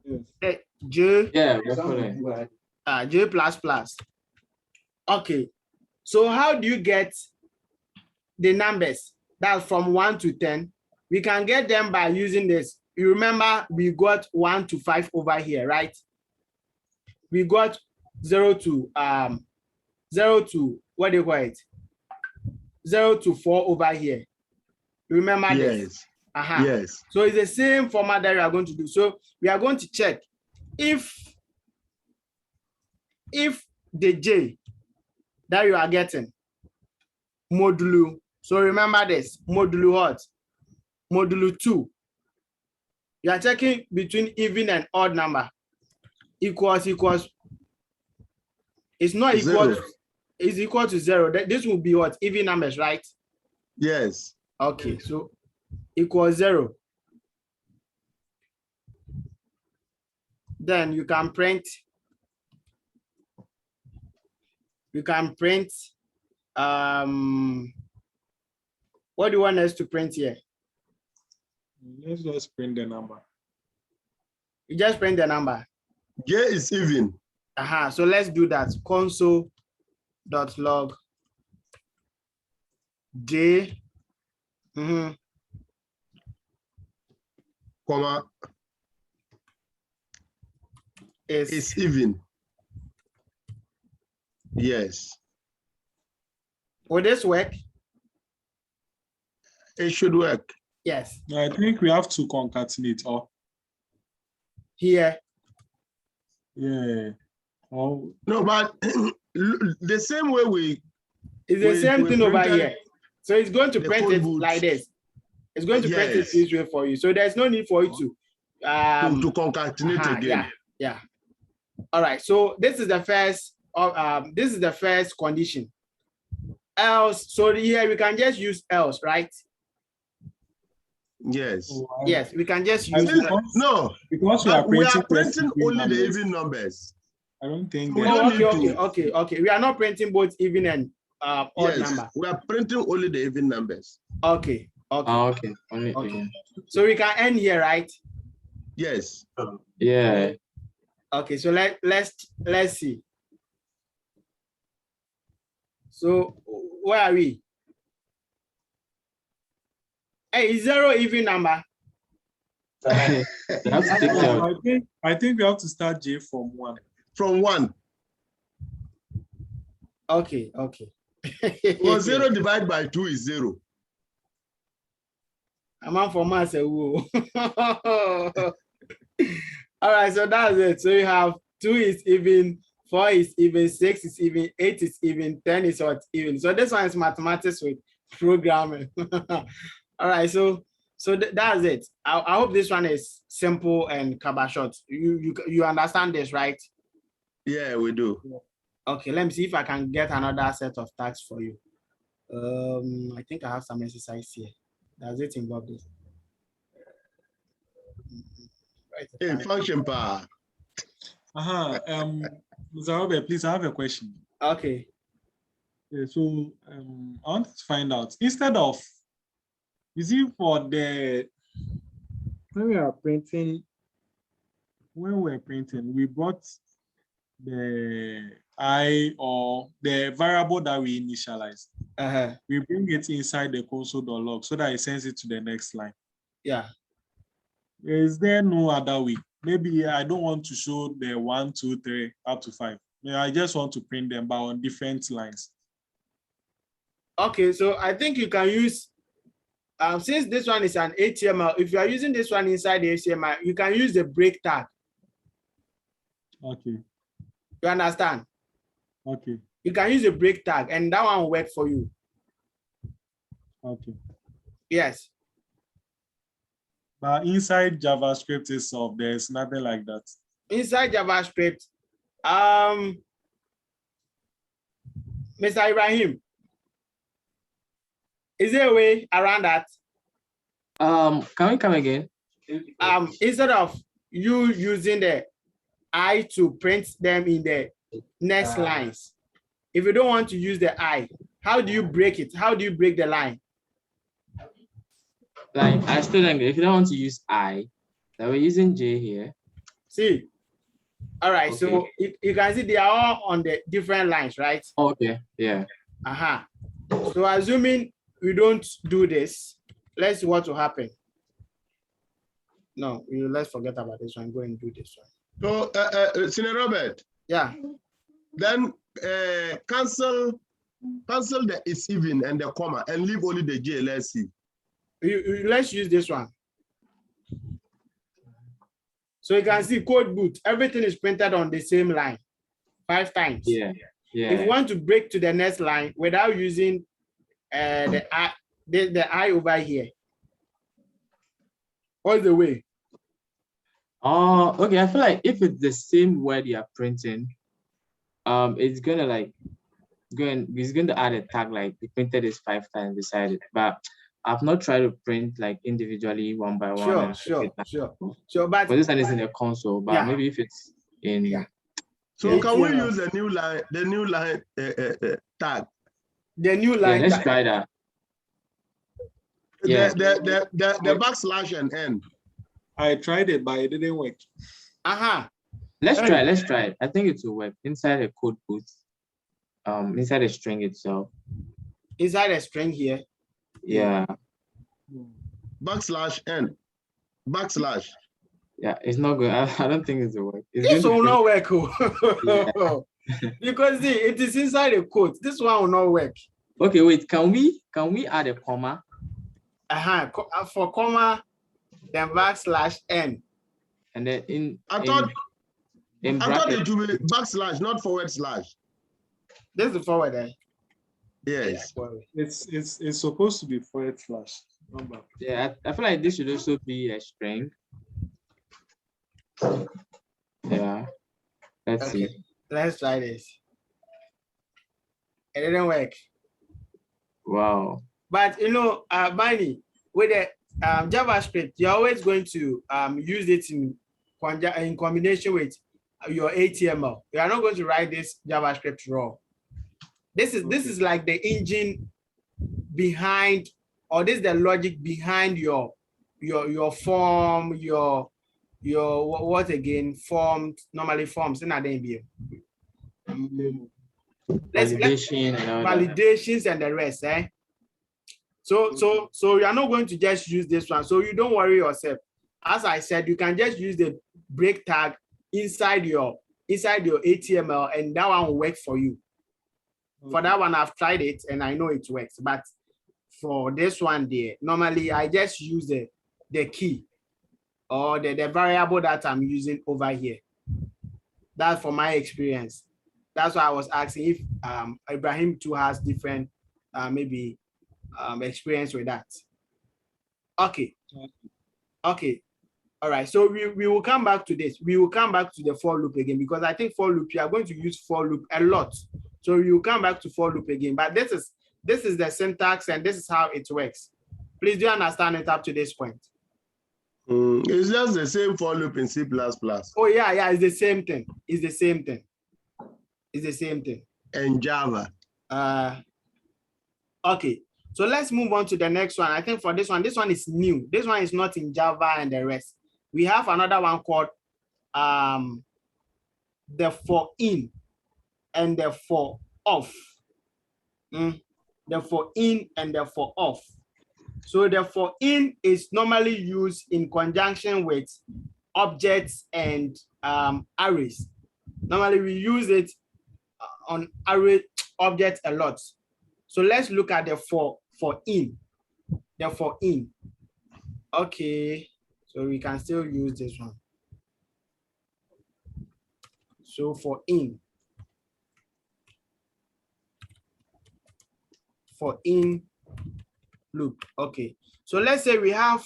Speaker 2: Yes.
Speaker 1: J.
Speaker 5: Yeah, we're following.
Speaker 1: J plus plus. Okay. So how do you get the numbers? That's from 1 to 10. We can get them by using this. You remember we got 1 to 5 over here, right? We got 0 to what do you call it? 0 to 4 over here. Remember this?
Speaker 4: Yes. Yes.
Speaker 1: So it's the same format that we are going to do. So we are going to check if the J that you are getting modulo. So remember this, modulo what? Modulo 2. You are checking between even and odd number. Equals. It's not equal. It's equal to 0. This will be what? Even numbers, right?
Speaker 4: Yes.
Speaker 1: Okay, so equals 0. Then you can print. What do you want us to print here?
Speaker 2: Let's just print the number.
Speaker 1: You just print the number.
Speaker 4: J is even.
Speaker 1: So let's do that. Console.log J
Speaker 4: Comma is even. Yes.
Speaker 1: Will this work?
Speaker 4: It should work.
Speaker 1: Yes.
Speaker 2: I think we have to concatenate all.
Speaker 1: Here.
Speaker 2: Yeah. Oh.
Speaker 4: No, but the same way we.
Speaker 1: It's the same thing over here. So it's going to print it
Speaker 4: boots.
Speaker 1: like this. It's going to print it this way for you. So there's no need for you to
Speaker 4: concatenate again.
Speaker 1: Yeah. All right. So this is the first. This is the first condition. Else. So here we can just use else, right?
Speaker 4: Yes.
Speaker 1: Yes, we can just use
Speaker 4: no,
Speaker 2: because
Speaker 4: we are printing only the even numbers.
Speaker 2: I don't think.
Speaker 1: Okay. We are not printing both even and odd number.
Speaker 4: We are printing only the even numbers.
Speaker 1: Okay.
Speaker 5: Okay.
Speaker 1: So we can end here, right?
Speaker 4: Yes.
Speaker 5: Yeah.
Speaker 1: Okay. So let's see. So where are we? Hey, is 0 even number?
Speaker 2: I think we have to start J from 1.
Speaker 4: From 1.
Speaker 1: Okay.
Speaker 4: Well, 0 divided by 2 is 0.
Speaker 1: I'm on for mass. All right, so that's it. So you have 2 is even, 4 is even, 6 is even, 8 is even, 10 is what? Even. So this one is mathematics with programming. All right, so that's it. I hope this one is simple and cover short. You understand this, right?
Speaker 4: Yeah, we do.
Speaker 1: Okay, let me see if I can get another set of tasks for you. I think I have some exercise here. Does it involve this?
Speaker 4: Right. Hey, function power.
Speaker 2: Mr. Robert, please, I have a question.
Speaker 1: Okay.
Speaker 2: Yeah, so I want to find out, instead of, you see, for the, when we're printing, we brought the I or the variable that we initialized. We bring it inside the console.log so that it sends it to the next line.
Speaker 1: Yeah.
Speaker 2: Is there no other way? Maybe I don't want to show the 1, 2, 3 up to 5. I just want to print them, but on different lines.
Speaker 1: Okay, so I think you can use, since this one is an HTML, if you are using this one inside the HTML, you can use the break tag.
Speaker 2: Okay.
Speaker 1: You understand?
Speaker 2: Okay.
Speaker 1: You can use a break tag and that one will work for you.
Speaker 2: Okay.
Speaker 1: Yes.
Speaker 2: But inside JavaScript itself, there's nothing like that.
Speaker 1: Inside JavaScript, Mr. Ibrahim, is there a way around that?
Speaker 5: Can we come again?
Speaker 1: Instead of you using the I to print them in the next lines, if you don't want to use the I, how do you break it? How do you break the line?
Speaker 5: Like, I still think if you don't want to use I, that we're using J here.
Speaker 1: See, all right.
Speaker 5: Okay.
Speaker 1: So you can see they are all on the different lines, right?
Speaker 5: Okay, yeah.
Speaker 1: So assuming we don't do this, let's see what will happen. No, let's forget about this one. Go and do this one.
Speaker 4: So, Senior Robert.
Speaker 1: Yeah.
Speaker 4: Then cancel Cancel the it's even and the comma and leave only the J. Let's see.
Speaker 1: Let's use this one. So you can see code boot. Everything is printed on the same line 5 times.
Speaker 5: Yeah. Yeah.
Speaker 1: If you want to break to the next line without using the I over here, all the way.
Speaker 5: Oh, okay. I feel like if it's the same word you are printing, it's gonna like it's going to add a tag like we printed this 5 times beside it. But I've not tried to print like individually one by one.
Speaker 1: Sure. But
Speaker 5: this one is in the console. But
Speaker 1: yeah.
Speaker 5: maybe if it's in
Speaker 4: So can we use the new line tag?
Speaker 1: The new line.
Speaker 5: Yeah, let's try that. Yeah.
Speaker 4: The backslash and n.
Speaker 2: I tried it, but it didn't work.
Speaker 5: Let's try it. I think it will work inside a code booth. Inside a string itself.
Speaker 1: Inside a string here.
Speaker 5: Yeah.
Speaker 4: Backslash n. Backslash.
Speaker 5: Yeah, it's not good. I don't think it will work.
Speaker 1: This will not work.
Speaker 5: Yeah.
Speaker 1: Because it is inside a quote. This one will not work.
Speaker 5: Okay, wait. Can we add a comma?
Speaker 1: For comma, then backslash n.
Speaker 5: And then
Speaker 4: I thought it would be backslash, not forward slash.
Speaker 1: This is the forward, eh?
Speaker 4: Yes.
Speaker 2: It's supposed to be forward slash. Number.
Speaker 5: Yeah, I feel like this should also be a string. Yeah. Let's see.
Speaker 1: Let's try this. It didn't work.
Speaker 5: Wow.
Speaker 1: But Barney, with the JavaScript, you're always going to use it in combination with your HTML. You are not going to write this JavaScript raw. This is like the engine behind, or this is the logic behind your form, your what again? Normally forms in ADB. Validations and the rest, eh? So you are not going to just use this one. So you don't worry yourself. As I said, you can just use the break tag inside your HTML, and that one will work for you. For that one, I've tried it and I know it works. But for this one there, normally I just use the key or the variable that I'm using over here. That's for my experience. That's why I was asking if Ibrahim too has different maybe experience with that. Okay. All right. So we will come back to this. We will come back to the for loop again, because I think for loop, you are going to use for loop a lot. So you will come back to for loop again. But this is the syntax and this is how it works. Please do you understand it up to this point?
Speaker 4: It's just the same for loop in C++.
Speaker 1: Oh yeah, it's the same thing. It's the same thing.
Speaker 4: And Java.
Speaker 1: Okay. So let's move on to the next one. I think for this one is new. This one is not in Java and the rest. We have another one called the for in and the for off. The for in and the for off. So the for in is normally used in conjunction with objects and arrays. Normally we use it on array objects a lot. So let's look at the for in. The for in. Okay, so we can still use this one. So for in. For in loop. Okay. So let's say we have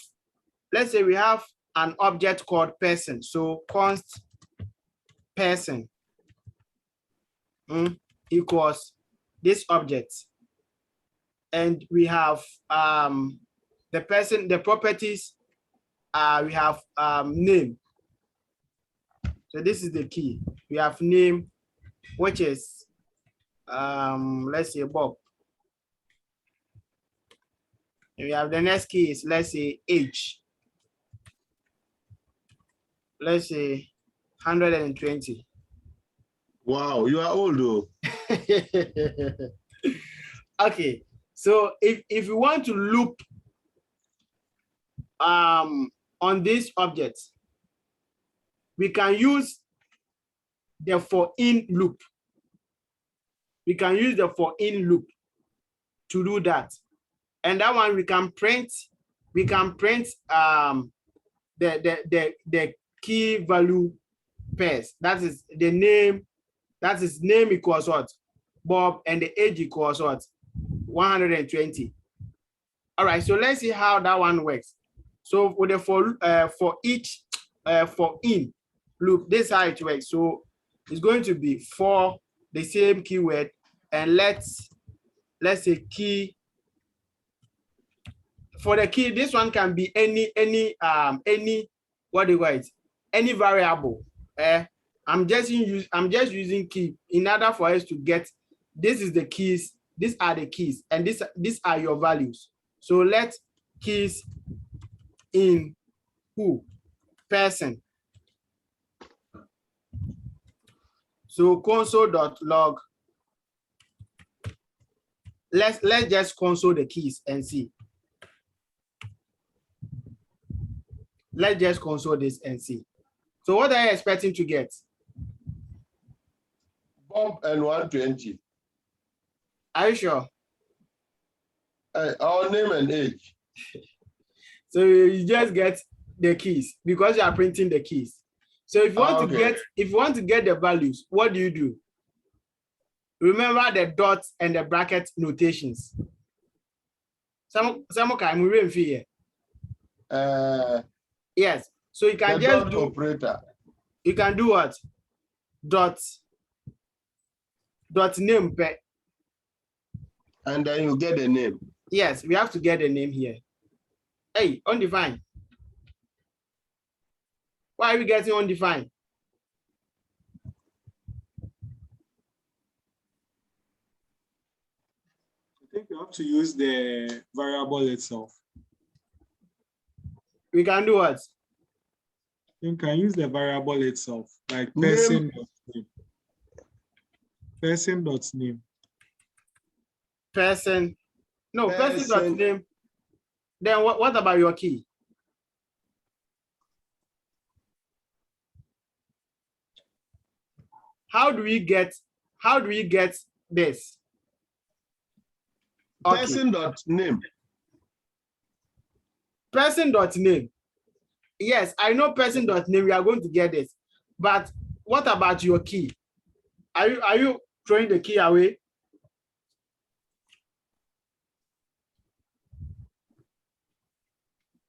Speaker 1: an object called person. So const person equals this object. And we have the person, the properties, we have name. So this is the key. We have name, which is let's say Bob. And we have the next key is, let's say, age. Let's say 120.
Speaker 4: Wow, you are old though.
Speaker 1: Okay, so if you want to loop on this object, we can use the for in loop. we can use the for in loop to do that. And that one we can print the key value pairs. That is the name, that is name equals what? Bob, and the age equals what? 120. All right, so let's see how that one works. So with the for each for in loop, this is how it works. So it's going to be for the same keyword, and let's say key. For the key, this one can be any what do you call it? Any variable. I'm just using key in order for us to get, this is the keys, these are the keys, and these are your values. So let keys in who? Person. So console.log. Let's just console the keys and see. Let's just console this and see. So what are you expecting to get?
Speaker 4: Bob and 120.
Speaker 1: Are you sure?
Speaker 4: Our name and age.
Speaker 1: So you just get the keys because you are printing the keys. So if you want to get the values, what do you do? Remember the dots and the bracket notations. Yes. So you can just do
Speaker 4: operator.
Speaker 1: You can do what? Dot name.
Speaker 4: And then you get the name.
Speaker 1: Yes, we have to get the name here. Hey, undefined. Why are we getting undefined?
Speaker 2: I think you have to use the variable itself.
Speaker 1: We can do what?
Speaker 2: You can use the variable itself, like person.name. Person.name.
Speaker 1: Person. No, person.name. Then what about your key? How do we get this? Okay.
Speaker 4: Person.name.
Speaker 1: Person.name. Yes, I know person.name. We are going to get this. But what about your key? Are you throwing the key away?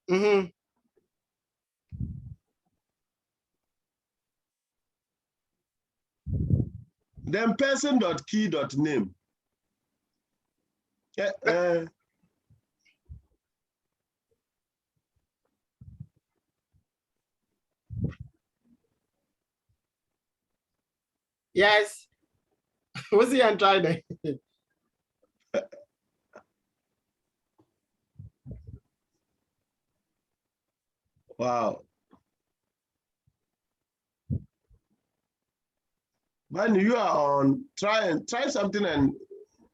Speaker 1: Mm-hmm.
Speaker 4: Then person.key.name.
Speaker 1: Yes. What's the try there?
Speaker 4: Wow. When you are on, try something and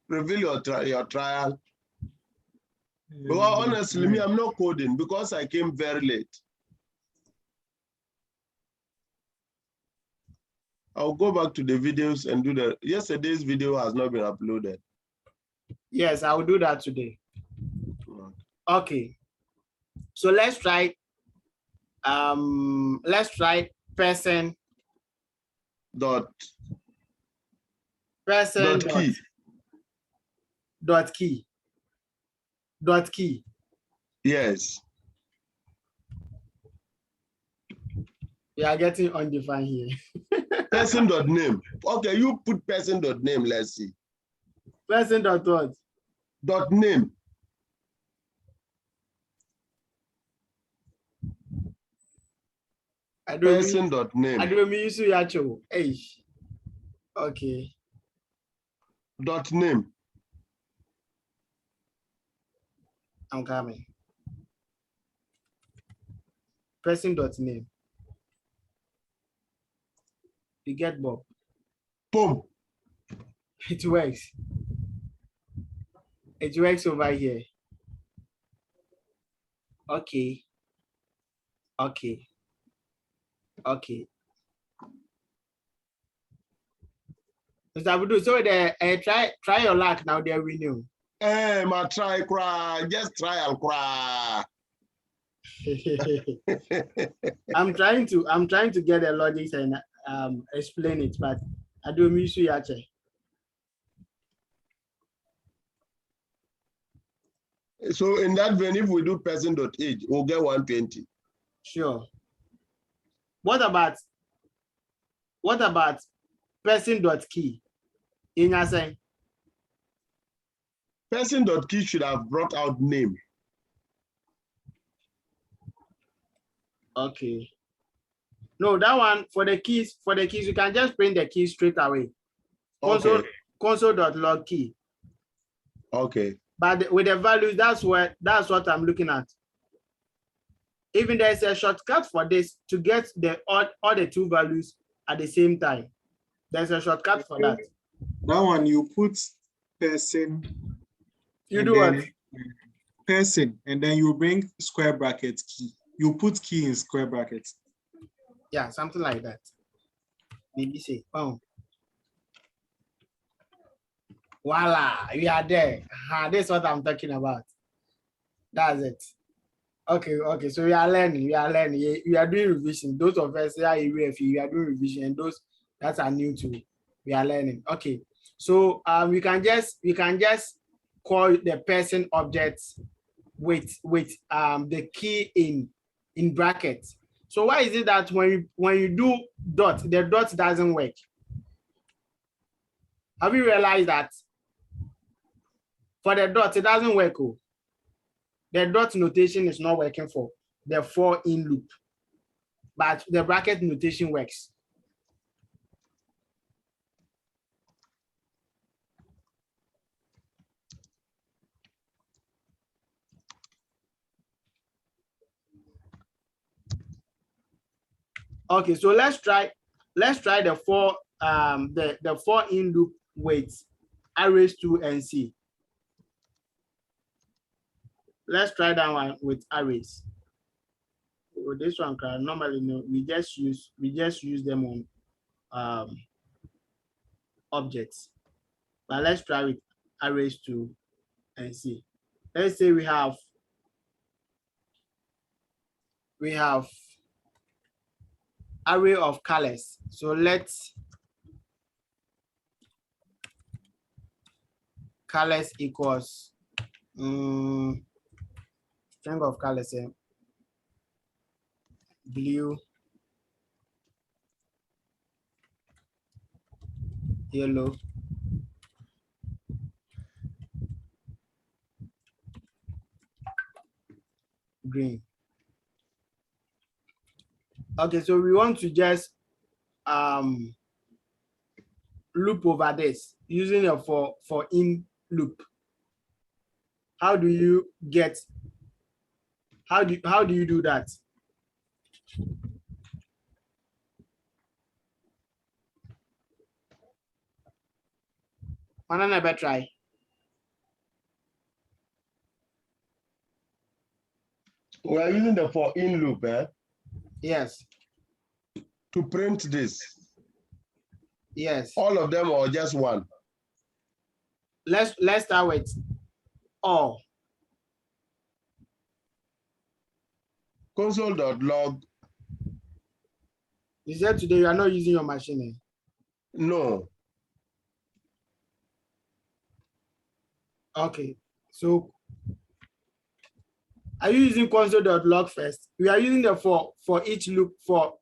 Speaker 4: reveal your trial. Well, honestly, me, I'm not coding because I came very late. I'll go back to the videos and do yesterday's video has not been uploaded.
Speaker 1: Yes, I will do that today. Okay. So let's try person
Speaker 4: dot
Speaker 1: key.
Speaker 4: Yes.
Speaker 1: We are getting undefined here.
Speaker 4: Person.name. Okay, you put person.name, let's see.
Speaker 1: Person.what?
Speaker 4: .name. Person.name.
Speaker 1: I don't mean you actually. Hey. Okay.
Speaker 4: .name.
Speaker 1: I'm coming. Person.name. You get Bob.
Speaker 4: Boom.
Speaker 1: It works. It works over here. Okay. Okay. Okay. Mr. Abdul, so try your luck now. There we know.
Speaker 4: My try cry, just trial cry.
Speaker 1: I'm trying to get the logic and explain it, but I do miss you actually.
Speaker 4: So in that vein, if we do person.age, we'll get 120.
Speaker 1: Sure. What about person.key? In your saying?
Speaker 4: Person.key should have brought out name.
Speaker 1: Okay. No, that one for the keys, you can just print the key straight away.
Speaker 4: Okay.
Speaker 1: Console.log key.
Speaker 4: Okay.
Speaker 1: But with the values, that's what I'm looking at. Even there's a shortcut for this to get all the two values at the same time. There's a shortcut for that.
Speaker 2: That one you put person.
Speaker 1: You do what?
Speaker 2: Person, and then you bring square bracket key. You put key in square brackets.
Speaker 1: Yeah, something like that. Maybe say, oh. Voila, we are there. That's what I'm talking about. That's it. Okay. So we are learning. We are doing revision. Those of us that are we are doing revision, and those that are new to me, we are learning. Okay. So we can just call the person objects with the key in brackets. So why is it that when you do dot, the dot doesn't work? Have you realized that? For the dot, it doesn't work. Oh. The dot notation is not working for the for in loop, but the bracket notation works. Okay, so let's try the for the for in loop with arrays 2 and C. Let's try that one with arrays. With this one, normally no, we just use them on objects. But let's try with arrays 2 and C. Let's say we have array of colors. So let's colors equals string of colors, blue, yellow, green. Okay, so we want to just loop over this using a for in loop. How do you do that? Wanna never try?
Speaker 4: We are using the for in loop,
Speaker 1: Yes.
Speaker 4: to print this.
Speaker 1: Yes.
Speaker 4: All of them or just one?
Speaker 1: Let's start with all.
Speaker 4: Console.log.
Speaker 1: You said today you are not using your machine.
Speaker 4: No.
Speaker 1: Okay. So are you using console.log first? We are using the for each loop for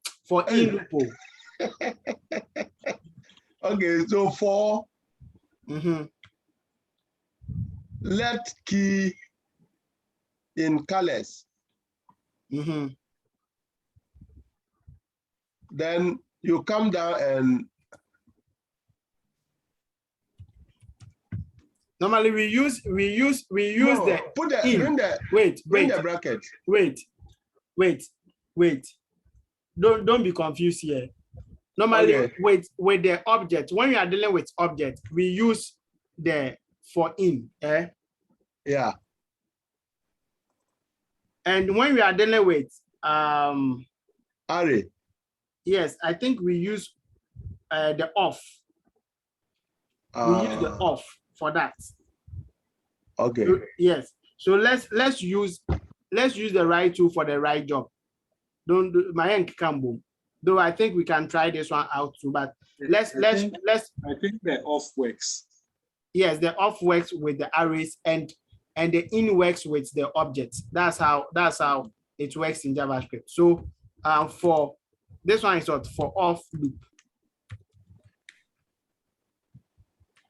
Speaker 1: in loop.
Speaker 4: Okay, so for let key in colors. Then you come down and
Speaker 1: normally we use
Speaker 4: no,
Speaker 1: the
Speaker 4: put the
Speaker 1: in.
Speaker 4: bring the bracket.
Speaker 1: Wait. Don't be confused here. Normally,
Speaker 4: okay.
Speaker 1: with the object, when we are dealing with object, we use the for in.
Speaker 4: Yeah.
Speaker 1: And when we are dealing with
Speaker 4: Array.
Speaker 1: yes, I think we use the off. We use the off for that.
Speaker 4: Okay.
Speaker 1: So, yes. So let's use the right tool for the right job. Don't do my end cambo. Though I think we can try this one out too, but
Speaker 2: I think the off works.
Speaker 1: yes, the off works with the arrays and the in works with the objects. That's how it works in JavaScript. So for this one is what for off loop.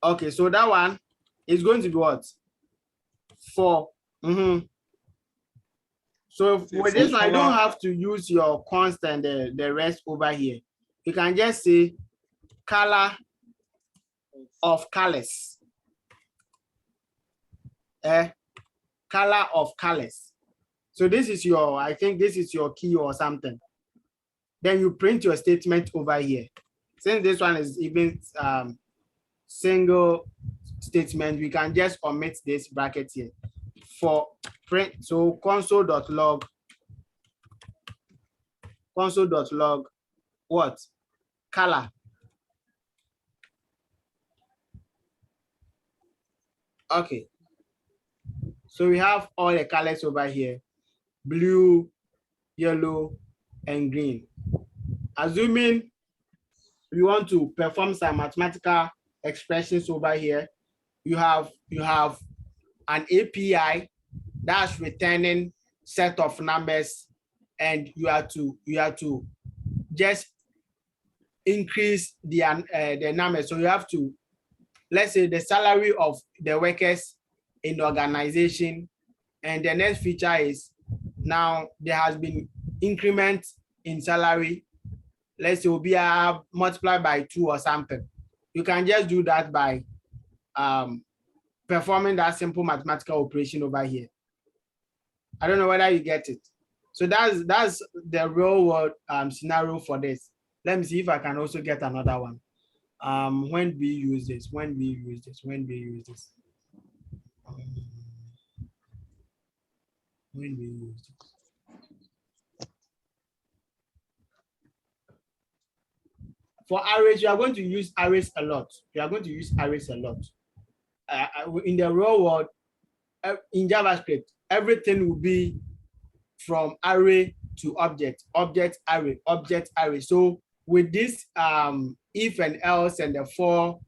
Speaker 1: Okay, so that one is going to be what? For So with this one, I don't have to use your constant the rest over here. You can just say color of colors. Color of colors. So this is your, I think this is your key or something. Then you print your statement over here. Since this one is even single statement, we can just omit this bracket here for print. So console.log what? Color. Okay. So we have all the colors over here: blue, yellow, and green. Assuming we want to perform some mathematical expressions over here, you have an API that's returning set of numbers, and you have to just increase the numbers. So you have to, let's say, the salary of the workers in the organization, and the next feature is now there has been increment in salary. Let's say will be multiplied by 2 or something. You can just do that by performing that simple mathematical operation over here. I don't know whether you get it. So that's the real world scenario for this. Let me see if I can also get another one. When we use this. For arrays, you are going to use arrays a lot. In the real world, in JavaScript, everything will be from array to object, array. So with this if and else and the for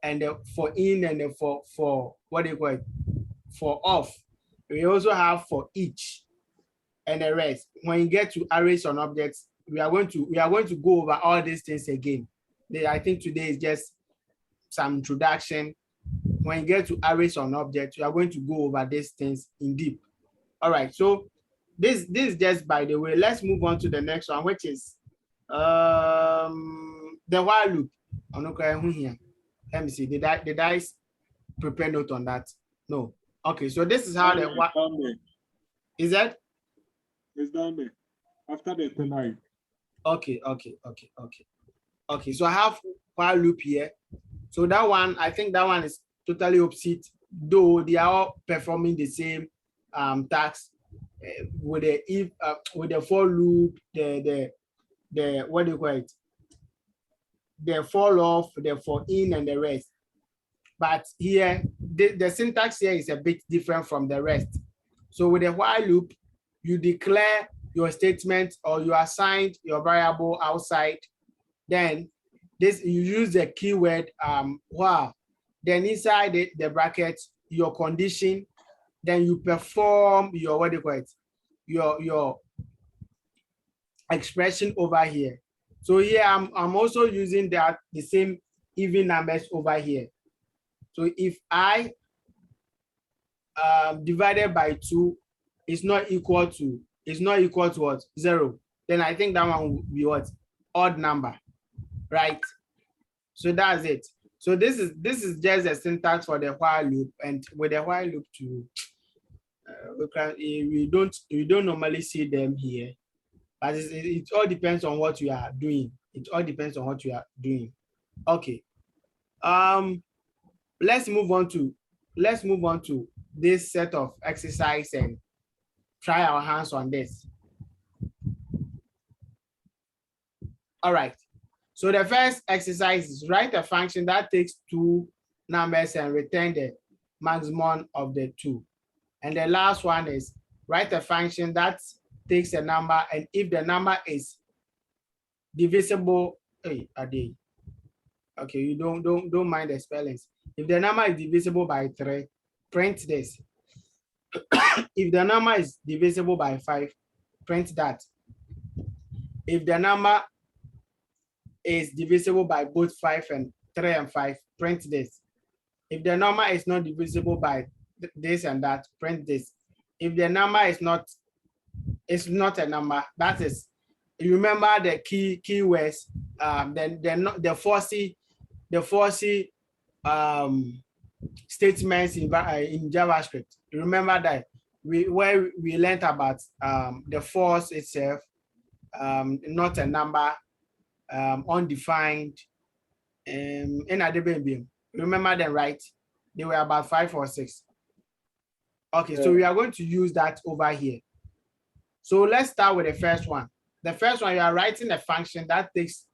Speaker 1: and the for in and the for what do you call it? For off. We also have for each and the rest. When you get to arrays on objects, we are going to go over all these things again. I think today is just some introduction. When you get to arrays on objects, we are going to go over these things in deep. All right, so this is just by the way. Let's move on to the next one, which is the while loop. Let me see. Did I prepare note on that? No. Okay, so this is how the what is that?
Speaker 2: It's down there after the tonight.
Speaker 1: Okay. So I have while loop here. So that one, I think that one is totally opposite, though they are all performing the same task with the if with the for loop, the what do you call it? The for off, the for in, and the rest. But here, the syntax here is a bit different from the rest. So with the while loop, you declare your statement or you assign your variable outside. Then you use the keyword while. Then inside the bracket, your condition. Then you perform your what do you call it? Your expression over here. So here I'm also using the same even numbers over here. So if I divided by 2 is not equal to what? 0, then I think that one will be what? Odd number, right? So that's it. So this is just a syntax for the while loop, and with the while loop too, we don't normally see them here, but it all depends on what you are doing. Okay. Let's move on to this set of exercise and try our hands on this. All right. So the first exercise is write a function that takes 2 numbers and return the maximum of the two. And the last one is write a function that takes a number, and if the number is divisible, okay, you don't mind the spellings. If the number is divisible by 3, print this. If the number is divisible by 5, print that. If the number is divisible by both 5 and 3 and 5, print this. If the number is not divisible by this and that, print this. If the number is not a number, that is, you remember the keywords, then the FOSI statements in JavaScript. You remember that where we learned about the force itself, not a number, undefined, and remember them, right? They were about 5 or 6. Okay, so we are going to use that over here. So let's start with the first one. The first one, you are writing a function that takes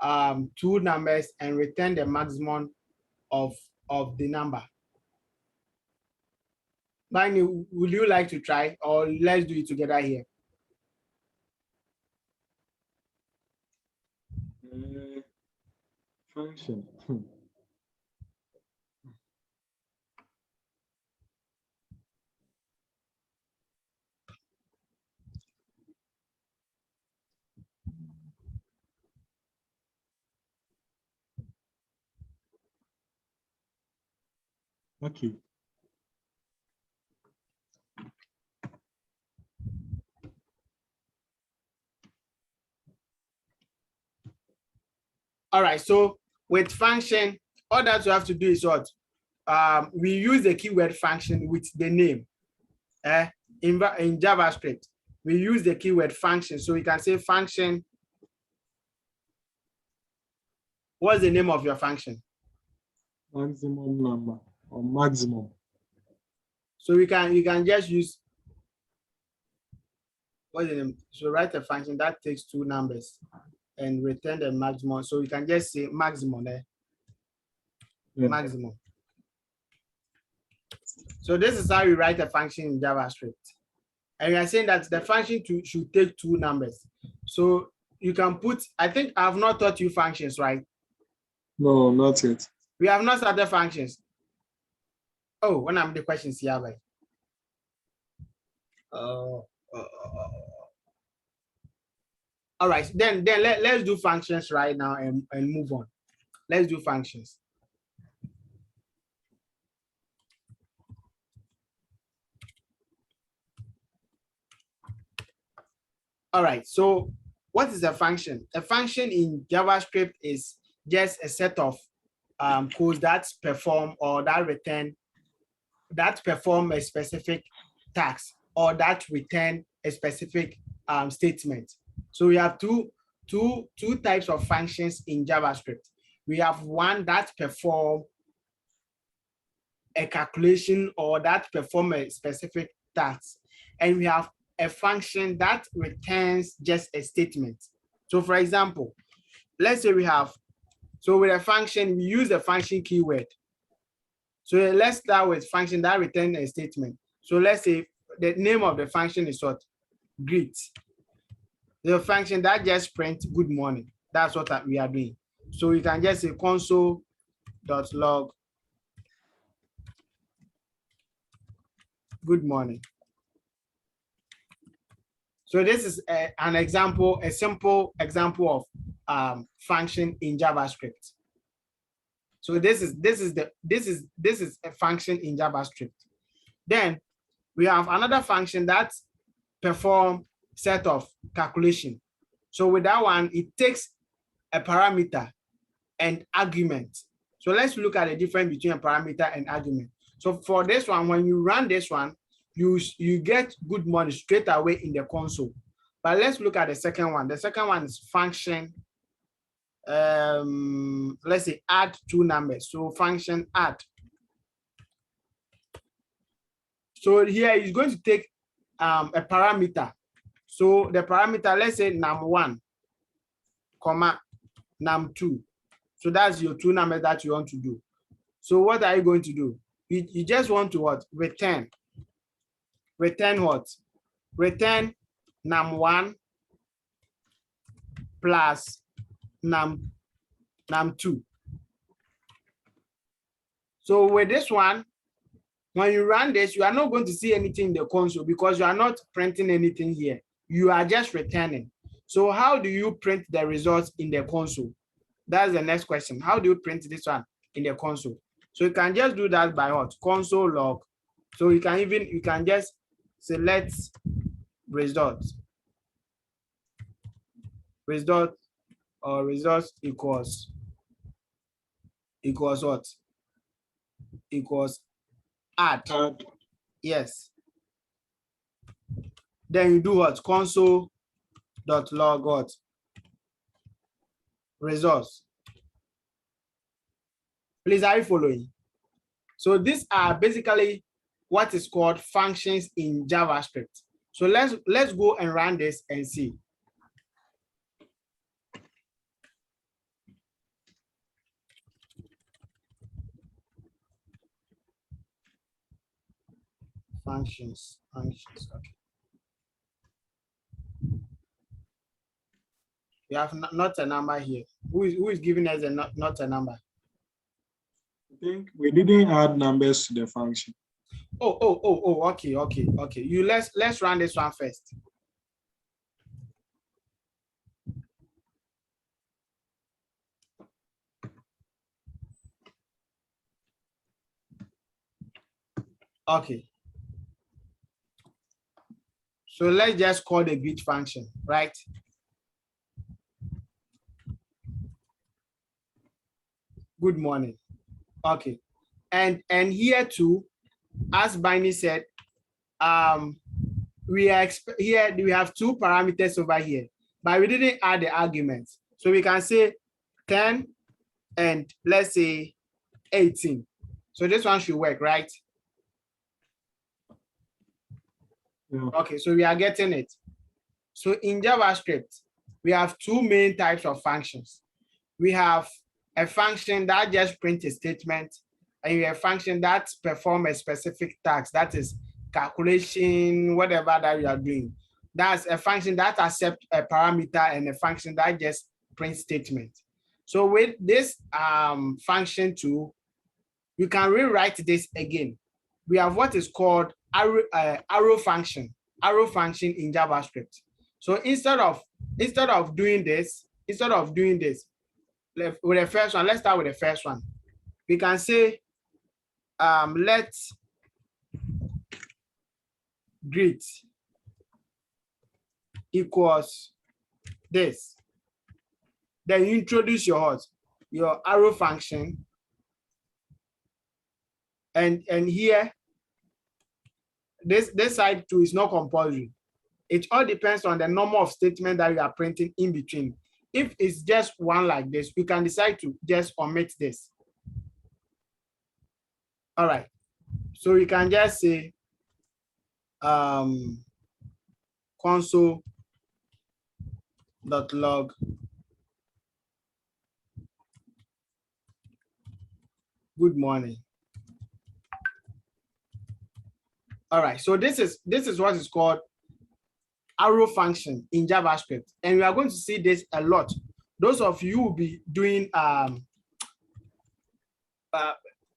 Speaker 1: 2 numbers and return the maximum of the number. Manny, would you like to try, or let's do it together here?
Speaker 2: Function. Okay.
Speaker 1: All right, so with function, all that you have to do is what? We use the keyword function with the name. In JavaScript, we use the keyword function. So we can say function. What's the name of your function?
Speaker 2: Maximum number or maximum.
Speaker 1: So you can just use, what's the name? So write a function that takes 2 numbers and return the maximum. So you can just say maximum there. Yeah. Maximum. So this is how you write a function in JavaScript. And you are saying that the function should take 2 numbers. So you can put, I think I have not taught you functions, right?
Speaker 2: No, not yet.
Speaker 1: We have not started functions. Oh, when I'm the questions here, right? All right, then let's do functions right now and move on. Let's do functions. All right, so what is a function? A function in JavaScript is just a set of codes that perform or that perform a specific task or that return a specific statement. So we have two types of functions in JavaScript. We have one that perform a calculation or that perform a specific task, and we have a function that returns just a statement. So for example, let's say with a function, we use the function keyword. So let's start with function that returns a statement. So let's say the name of the function is what? Greet. The function that just print good morning. That's what we are doing. So you can just say console.log good morning. So this is an example, a simple example of function in JavaScript. So this is a function in JavaScript. Then we have another function that perform set of calculation. So with that one, it takes a parameter and argument. So let's look at the difference between a parameter and argument. So for this one, when you run this one, you get good morning straight away in the console. But let's look at the second one. The second one is function. Let's say add 2 numbers. So function add. So here is going to take a parameter. So the parameter, let's say num1, comma num2. So that's your 2 numbers that you want to do. So what are you going to do? You just want to what? Return. Return what? Return num1 plus num2. So with this one, when you run this, you are not going to see anything in the console because you are not printing anything here. You are just returning. So how do you print the results in the console? That's the next question. How do you print this one in the console? So you can just do that by what? Console log. So you can just select results. Result or results equals what? Equals add. Yes. Then you do what? Console.log what? Results. Please, are you following? So these are basically what is called functions in JavaScript. So let's go and run this and see. Functions, okay. We have not a number here. Who is giving us a not a number?
Speaker 2: I think we didn't add numbers to the function.
Speaker 1: Oh, okay. Let's run this one first. Okay. So let's just call the greet function, right? Good morning. Okay. And here too, as Bani said, we have two parameters over here, but we didn't add the arguments. So we can say 10 and let's say 18. So this one should work, right?
Speaker 2: Yeah.
Speaker 1: Okay, so we are getting it. So in JavaScript, we have two main types of functions. We have a function that just prints a statement, and you have a function that performs a specific task, that is calculation, whatever that you are doing. That's a function that accepts a parameter and a function that just prints statement. So with this function too, you can rewrite this again. We have what is called arrow function in JavaScript. So instead of doing this, with the first one, let's start with the first one. We can say let greet equals this. Then you introduce your arrow function, and here this side too is not compulsory. It all depends on the number of statements that you are printing in between. If it's just one like this, you can decide to just omit this. All right. So we can just say console.log good morning. All right. So this is what is called arrow function in JavaScript, and we are going to see this a lot. Those of you who will be doing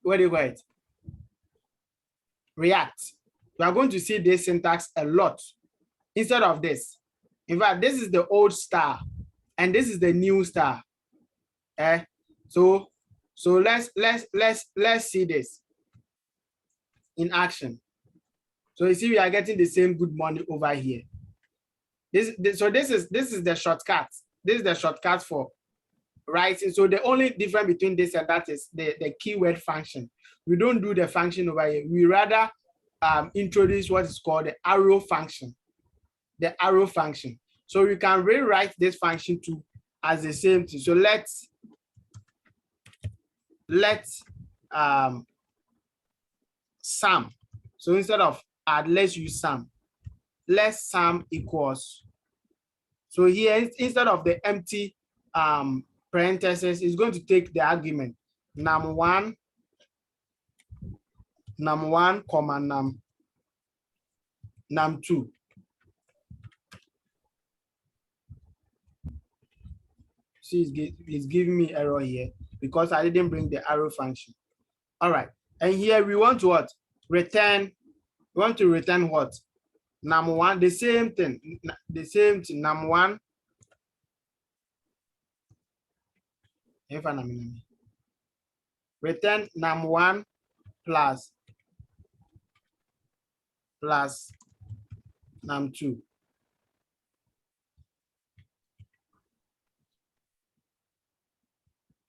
Speaker 1: what do you call it? React. We are going to see this syntax a lot instead of this. In fact, this is the old star and this is the new star. So let's see this in action. So you see we are getting the same good morning over here. This is the shortcut. This is the shortcut for writing. So the only difference between this and that is the keyword function. We don't do the function over here. We rather introduce what is called the arrow function. The arrow function. So you can rewrite this function too as the same thing. So let's sum. So instead of add, let's use sum. Let's sum equals. So here, instead of the empty parentheses, it's going to take the argument num1 num1, comma num2. See, it's giving me error here because I didn't bring the arrow function. All right, and here we want to what? Return. We want to return what? Num1, the same thing, num1. Return num1 plus num2.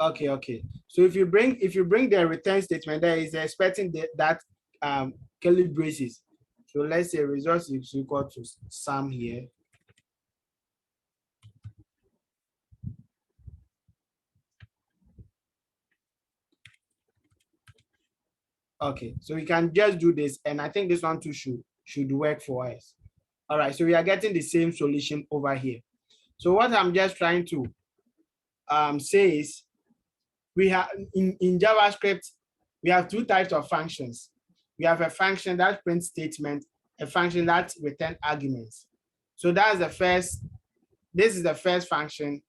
Speaker 1: Okay. So if you bring the return statement, there is expecting that curly braces. So let's say results is equal to sum here. Okay, so we can just do this, and I think this one too should work for us. All right, so we are getting the same solution over here. So what I'm just trying to say is, we have in JavaScript, we have two types of functions. We have a function that prints statement, a function that returns arguments. So that's the first. This is the first function,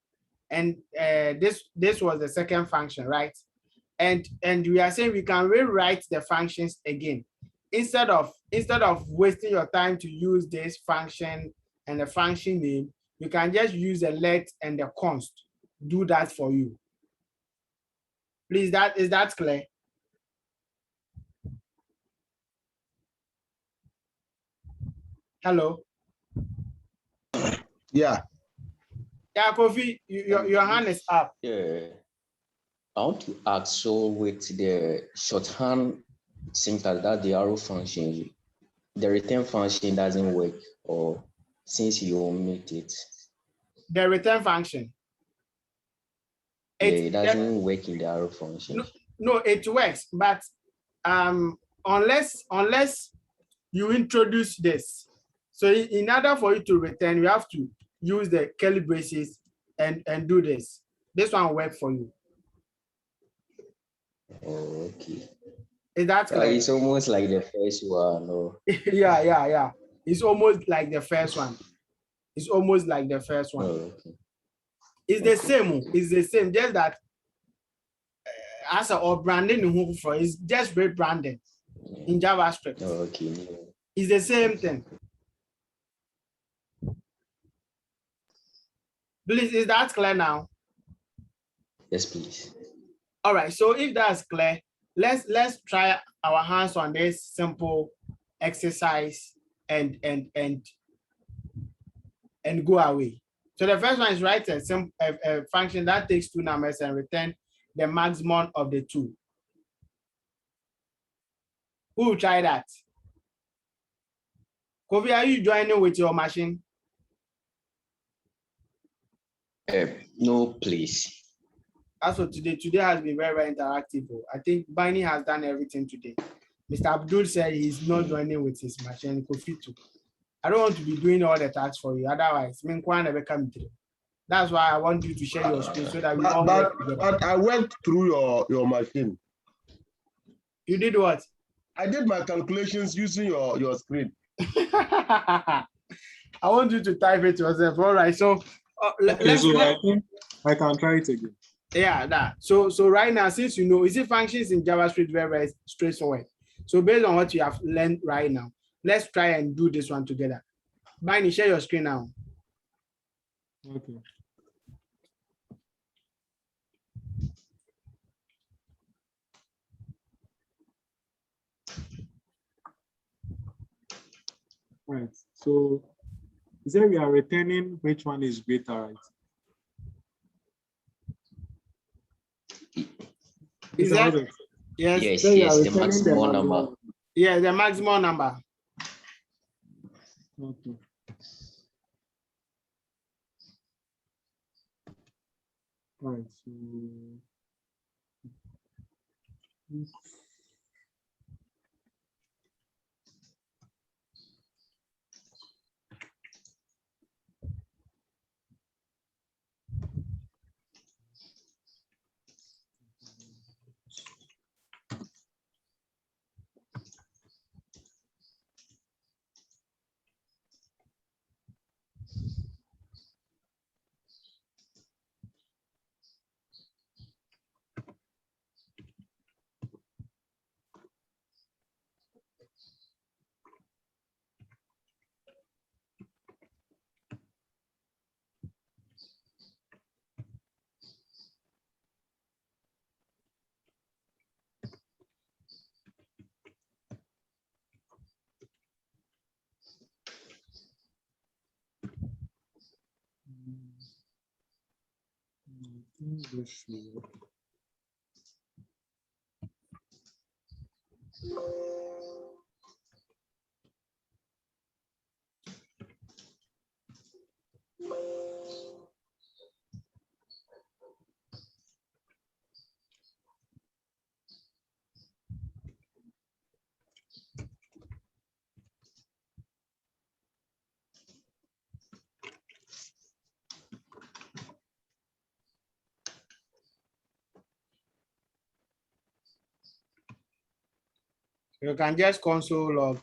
Speaker 1: and this was the second function, right? And we are saying we can rewrite the functions again. Instead of wasting your time to use this function and the function name, you can just use the let and the const. Do that for you. Please, is that clear? Hello?
Speaker 4: Yeah.
Speaker 1: Yeah, Kofi, your hand is up.
Speaker 6: Yeah. I want to ask, so with the shorthand syntax, that the arrow function, the return function doesn't work, or since you omit it?
Speaker 1: The return function.
Speaker 6: It doesn't work in the arrow function.
Speaker 1: No, it works, but unless you introduce this. So in order for you to return, you have to use the curly braces and do this. This one will work for you.
Speaker 6: Oh, okay.
Speaker 1: Is that clear?
Speaker 6: It's almost like the first one. No.
Speaker 1: Yeah. It's almost like the first one. It's almost like the first one.
Speaker 6: Oh, okay.
Speaker 1: It's the same. It's the same. Just that as or branding for it's just rebranding in JavaScript.
Speaker 6: Oh, okay.
Speaker 1: It's the same thing. Please, is that clear now?
Speaker 6: Yes, please.
Speaker 1: All right. So if that's clear, let's try our hands on this simple exercise and go away. So the first one is write a function that takes two numbers and return the maximum of the two. Who will try that? Kofi, are you joining with your machine?
Speaker 6: No, please.
Speaker 1: Also today has been very, very interactive. I think Bani has done everything today. Mr. Abdul said he's not joining with his machine. Kofi too. I don't want to be doing all the tasks for you. Otherwise, that's why I want you to share your screen so that we all work together.
Speaker 4: But I went through your machine.
Speaker 1: You did what?
Speaker 4: I did my calculations using your screen.
Speaker 1: I want you to type it yourself. All right. So
Speaker 2: I think I can try it again.
Speaker 1: Yeah, that. So right now, since you know, easy functions in JavaScript very, very straightforward. So based on what you have learned right now, let's try and do this one together. Bani, share your screen now.
Speaker 2: Okay. Right. So is that we are returning which one is greater, right?
Speaker 1: Is that?
Speaker 6: Yes,
Speaker 1: so
Speaker 6: the maximum number.
Speaker 1: Yeah, the maximum number.
Speaker 2: Okay. Right. So
Speaker 1: You can just console log.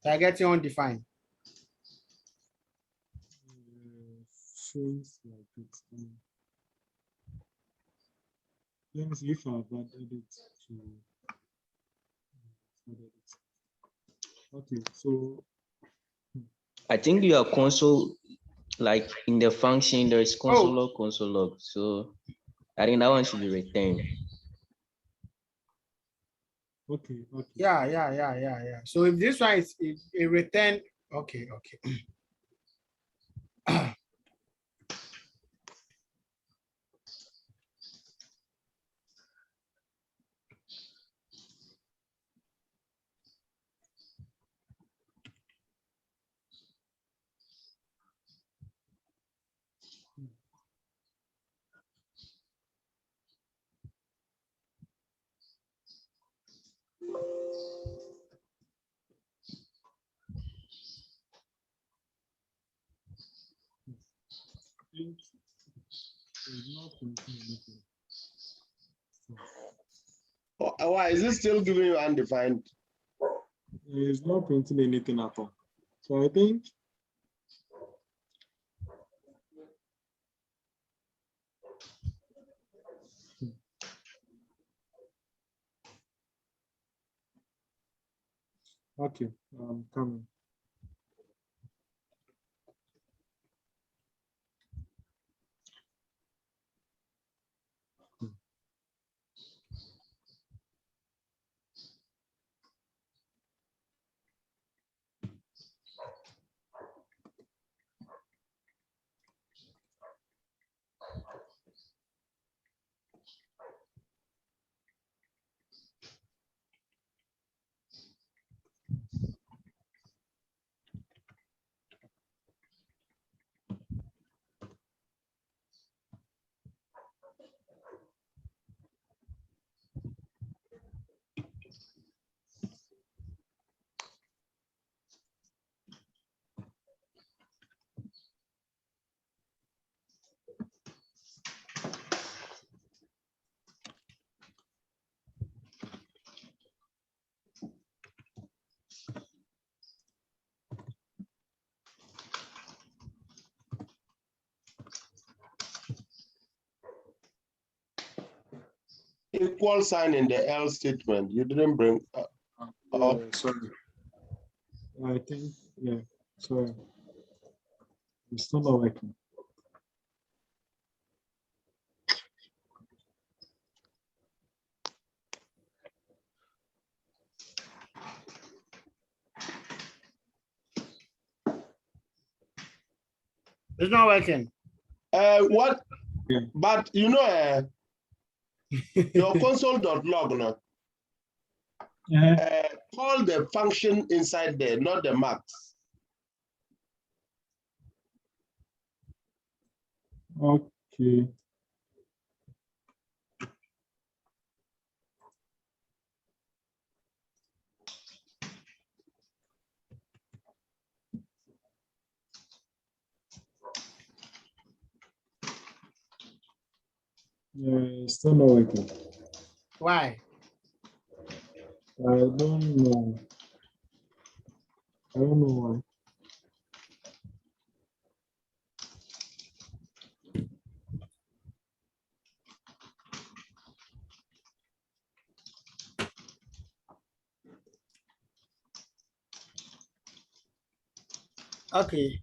Speaker 1: Targeting undefined.
Speaker 2: Seems like it's let me see if I've added it to okay, so
Speaker 6: I think your console, like in the function, there is console log, console log. So I think that one should be returned.
Speaker 2: okay.
Speaker 1: Yeah. So if this one is a return, okay.
Speaker 4: Why is it still giving you undefined?
Speaker 2: It's not printing anything at all. So I think okay, I'm coming.
Speaker 4: Equal sign in the else statement. You didn't bring up.
Speaker 2: Sorry. I think sorry. It's still not working.
Speaker 1: It's not working.
Speaker 4: What?
Speaker 2: Yeah.
Speaker 4: But you know, your console.log now. Call the function inside there, not the max.
Speaker 2: Okay. Yeah, it's still not working.
Speaker 1: Why?
Speaker 2: I don't know. I don't know why.
Speaker 1: Okay.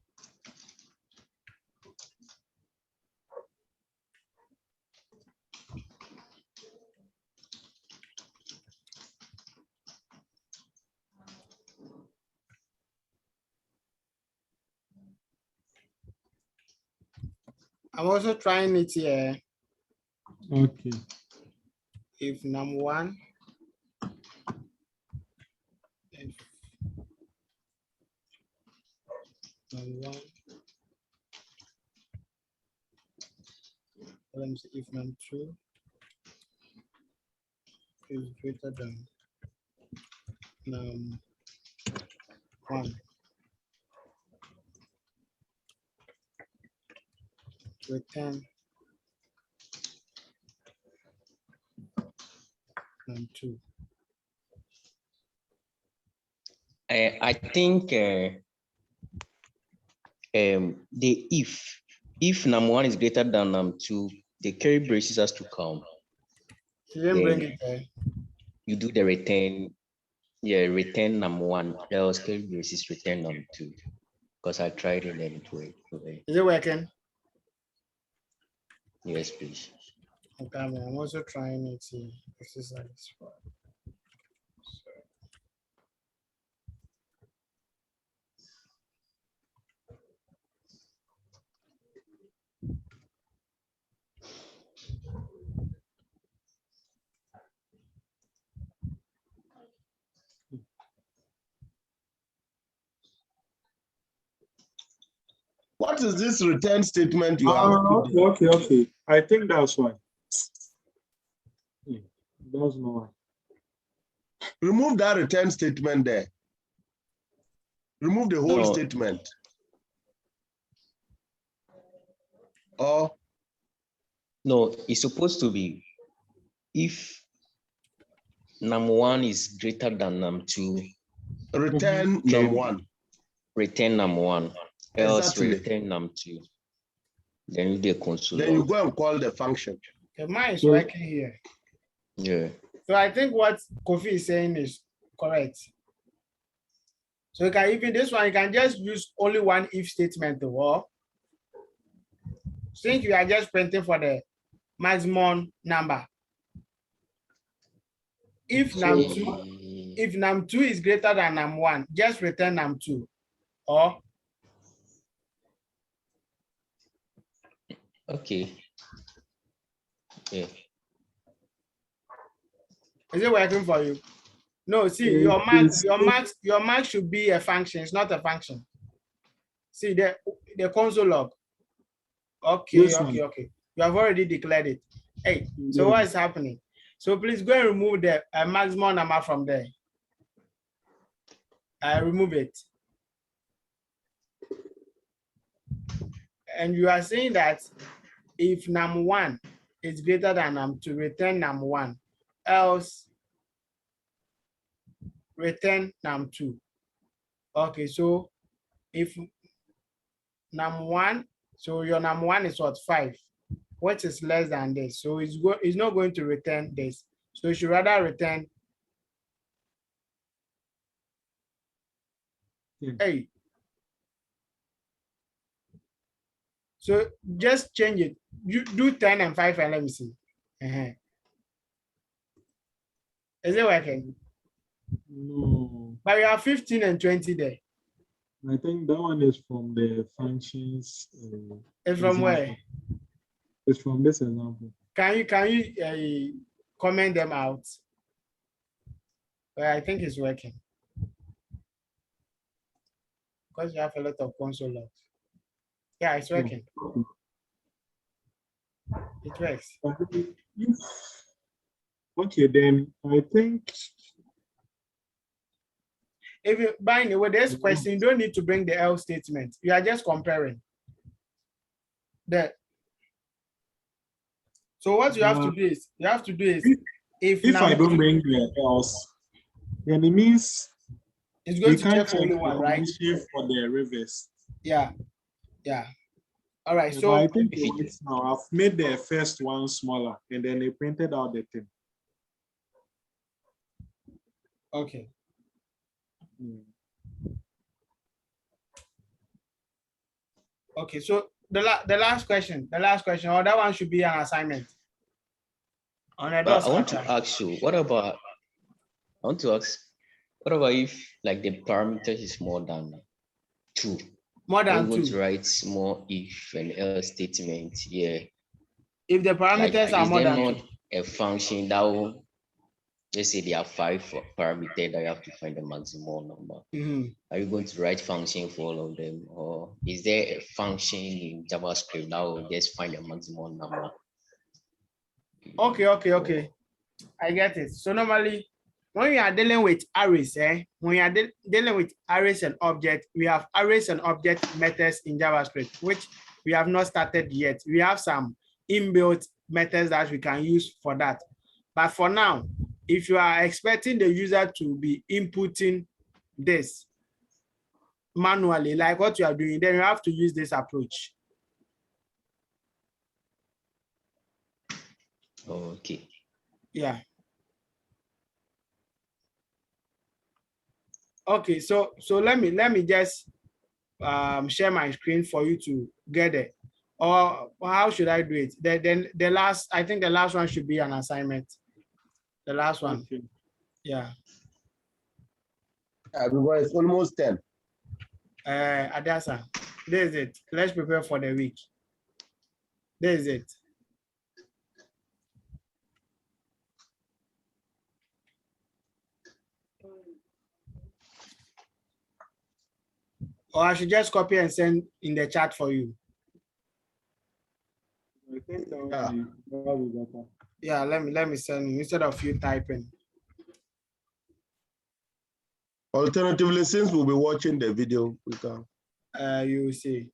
Speaker 1: I'm also trying it here.
Speaker 2: Okay.
Speaker 1: If num1, if num1, let me see, if num2 is greater than num1, return num2.
Speaker 6: I think the if num1 is greater than num2, the curly braces has to come.
Speaker 1: You didn't bring
Speaker 6: Then
Speaker 1: it there.
Speaker 6: you do the return, return num1, else curly braces return num2. Because I tried it and it worked.
Speaker 1: Is it working?
Speaker 6: Yes, please.
Speaker 1: Okay, I'm also trying it here. Exercise.
Speaker 4: What is this return statement you have put there?
Speaker 2: Okay. I think that's why. That's not why.
Speaker 4: Remove that return statement there. Remove the whole
Speaker 6: No.
Speaker 4: statement. Or
Speaker 6: No, it's supposed to be if num1 is greater than num2,
Speaker 4: return
Speaker 6: Then-
Speaker 4: num1.
Speaker 6: return num1, else
Speaker 4: Exactly.
Speaker 6: return num2. Then you do the console
Speaker 4: Then you
Speaker 6: log.
Speaker 4: go and call the function.
Speaker 1: Okay, mine is
Speaker 2: So-
Speaker 1: working here.
Speaker 6: Yeah.
Speaker 1: So I think what Kofi is saying is correct. So you can even this one, you can just use only one if statement or since you are just printing for the maximum number. If num2 is greater than num1, just return num2. Or
Speaker 6: Okay. Yeah.
Speaker 1: is it working for you? No, see, your mark should be a function. It's not a function. See the console log. Okay. You have already declared it. Hey, so what is happening? So please go and remove the maximum number from there. Remove it. And you are saying that if num1 is greater than num2, return num1, else return num2. Okay, so if num1, so your num1 is what, 5, which is less than this. So it's not going to return this. So you should rather return 8. So just change it. You do 10 and 5 and let me see. Is it working?
Speaker 2: No,
Speaker 1: But you have 15 and 20 there.
Speaker 2: I think that one is from the functions.
Speaker 1: It's from where?
Speaker 2: example. It's from this example.
Speaker 1: Can you comment them out? Well, I think it's working. Because you have a lot of console logs. Yeah, it's working. It works.
Speaker 2: Okay, then I think
Speaker 1: If you, by the way, this question, you don't need to bring the else statement. You are just comparing. So what you have to do is,
Speaker 2: if I don't bring the else, then it means
Speaker 1: it's going
Speaker 2: we
Speaker 1: to
Speaker 2: can't
Speaker 1: check only one, right?
Speaker 2: for the reverse.
Speaker 1: Yeah. All right.
Speaker 2: Yeah,
Speaker 1: So
Speaker 2: but I think it works now. I've made the first one smaller and then they printed out the thing.
Speaker 1: okay. Okay. So the last question, or that one should be an assignment.
Speaker 6: But I want to ask you, what about if like the parameter is more than 2?
Speaker 1: More
Speaker 6: Are you
Speaker 1: than
Speaker 6: going to
Speaker 1: two.
Speaker 6: write more if and else statement? Yeah.
Speaker 1: If the
Speaker 6: Like,
Speaker 1: parameters are
Speaker 6: is
Speaker 1: more
Speaker 6: there
Speaker 1: than
Speaker 6: not
Speaker 1: two.
Speaker 6: a function that will, let's say there are 5 parameters that you have to find the maximum number?
Speaker 1: Mhm.
Speaker 6: Are you going to write function for all of them? Or is there a function in JavaScript that will just find the maximum number?
Speaker 1: Okay. I get it. So normally, when you are dealing with arrays, when you are dealing with arrays and objects, we have arrays and object methods in JavaScript, which we have not started yet. We have some inbuilt methods that we can use for that. But for now, if you are expecting the user to be inputting this manually, like what you are doing, then you have to use this approach.
Speaker 6: Okay.
Speaker 1: Yeah. Okay, so let me just share my screen for you to get it. Or how should I do it? Then the last, I think the last one should be an assignment. The last one.
Speaker 2: Okay.
Speaker 1: Yeah.
Speaker 4: Because it's almost 10.
Speaker 1: Adasa, this is it. Let's prepare for the week. This is it. Or I should just copy and send in the chat for you.
Speaker 2: I think that
Speaker 4: Yeah.
Speaker 2: would be better.
Speaker 1: Yeah, let me send instead of you typing.
Speaker 4: Alternatively, since we'll be watching the video, we can.
Speaker 1: You will see.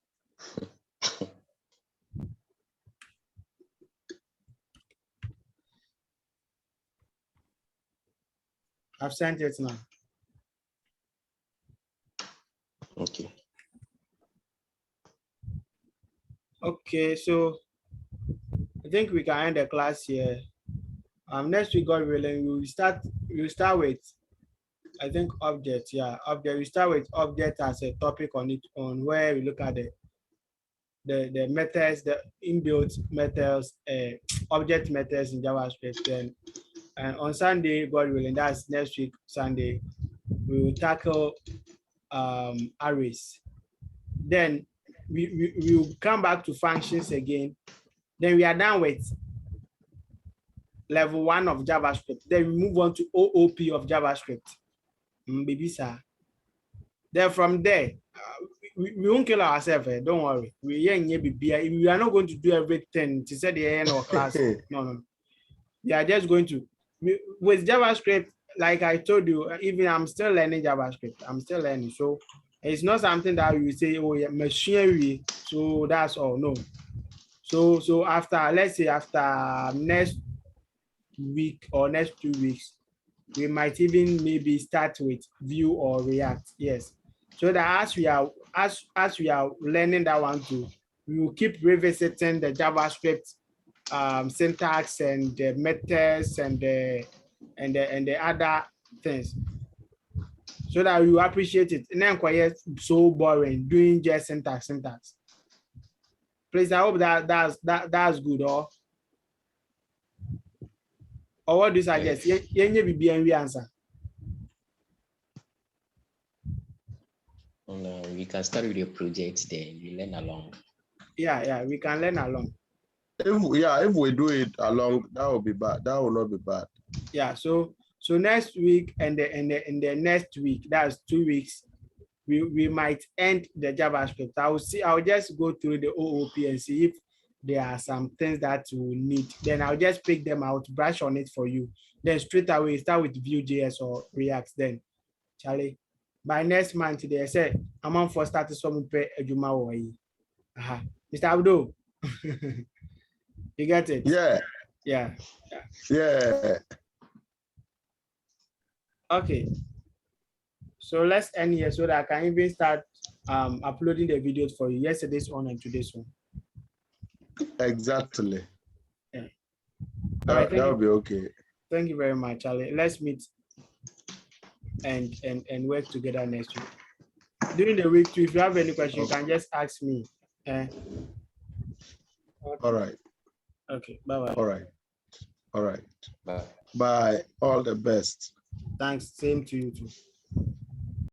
Speaker 1: I've sent it now.
Speaker 6: Okay.
Speaker 1: Okay, so I think we can end the class here. Next week, God willing, we'll start with, I think, object. Yeah, object. We start with object as a topic on it, on where we look at the methods, the inbuilt methods, object methods in JavaScript. Then, and on Sunday, God willing, that's next week Sunday, we will tackle arrays. Then we will come back to functions again. Then we are done with level 1 of JavaScript. Then we move on to OOP of JavaScript. Baby sir. Then from there, we won't kill ourselves. Don't worry. We are not going to do everything to say the end of class. No. We are just going to, with JavaScript, like I told you, even I'm still learning JavaScript. I'm still learning. So it's not something that you say, oh yeah, machinery. So that's all. No. So after, let's say after next week or next 2 weeks, we might even maybe start with Vue or React. Yes. So that as we are learning that one too, we will keep revisiting the JavaScript syntax and the methods and the other things, so that you appreciate it. And then quite so boring doing just syntax. Please, I hope that's good. Or what do you suggest? We answer.
Speaker 6: We can start with the project, then we learn along.
Speaker 1: Yeah, we can learn along.
Speaker 4: If we do it along, that will be bad. That will not be bad.
Speaker 1: Yeah, so next week and the next week, that's 2 weeks, we might end the JavaScript. I'll just go through the OOP and see if there are some things that we need. Then I'll just pick them out, brush on it for you. Then straight away start with Vue.js or React. Then, Charlie, by next month, they say I'm on for starting some pay a Juma way. Mr. Abdul, you get it?
Speaker 4: Yeah.
Speaker 1: Okay. So let's end here so that I can even start uploading the videos for you. Yesterday's one and today's one.
Speaker 4: Exactly.
Speaker 1: Yeah.
Speaker 4: That will be okay.
Speaker 1: Thank you very much, Charlie. Let's meet and work together next week. During the week too, if you have any question, you can just ask me.
Speaker 4: All right.
Speaker 1: Okay. Bye-bye.
Speaker 4: All right.
Speaker 6: Bye.
Speaker 4: Bye. All the best.
Speaker 1: Thanks. Same to you too.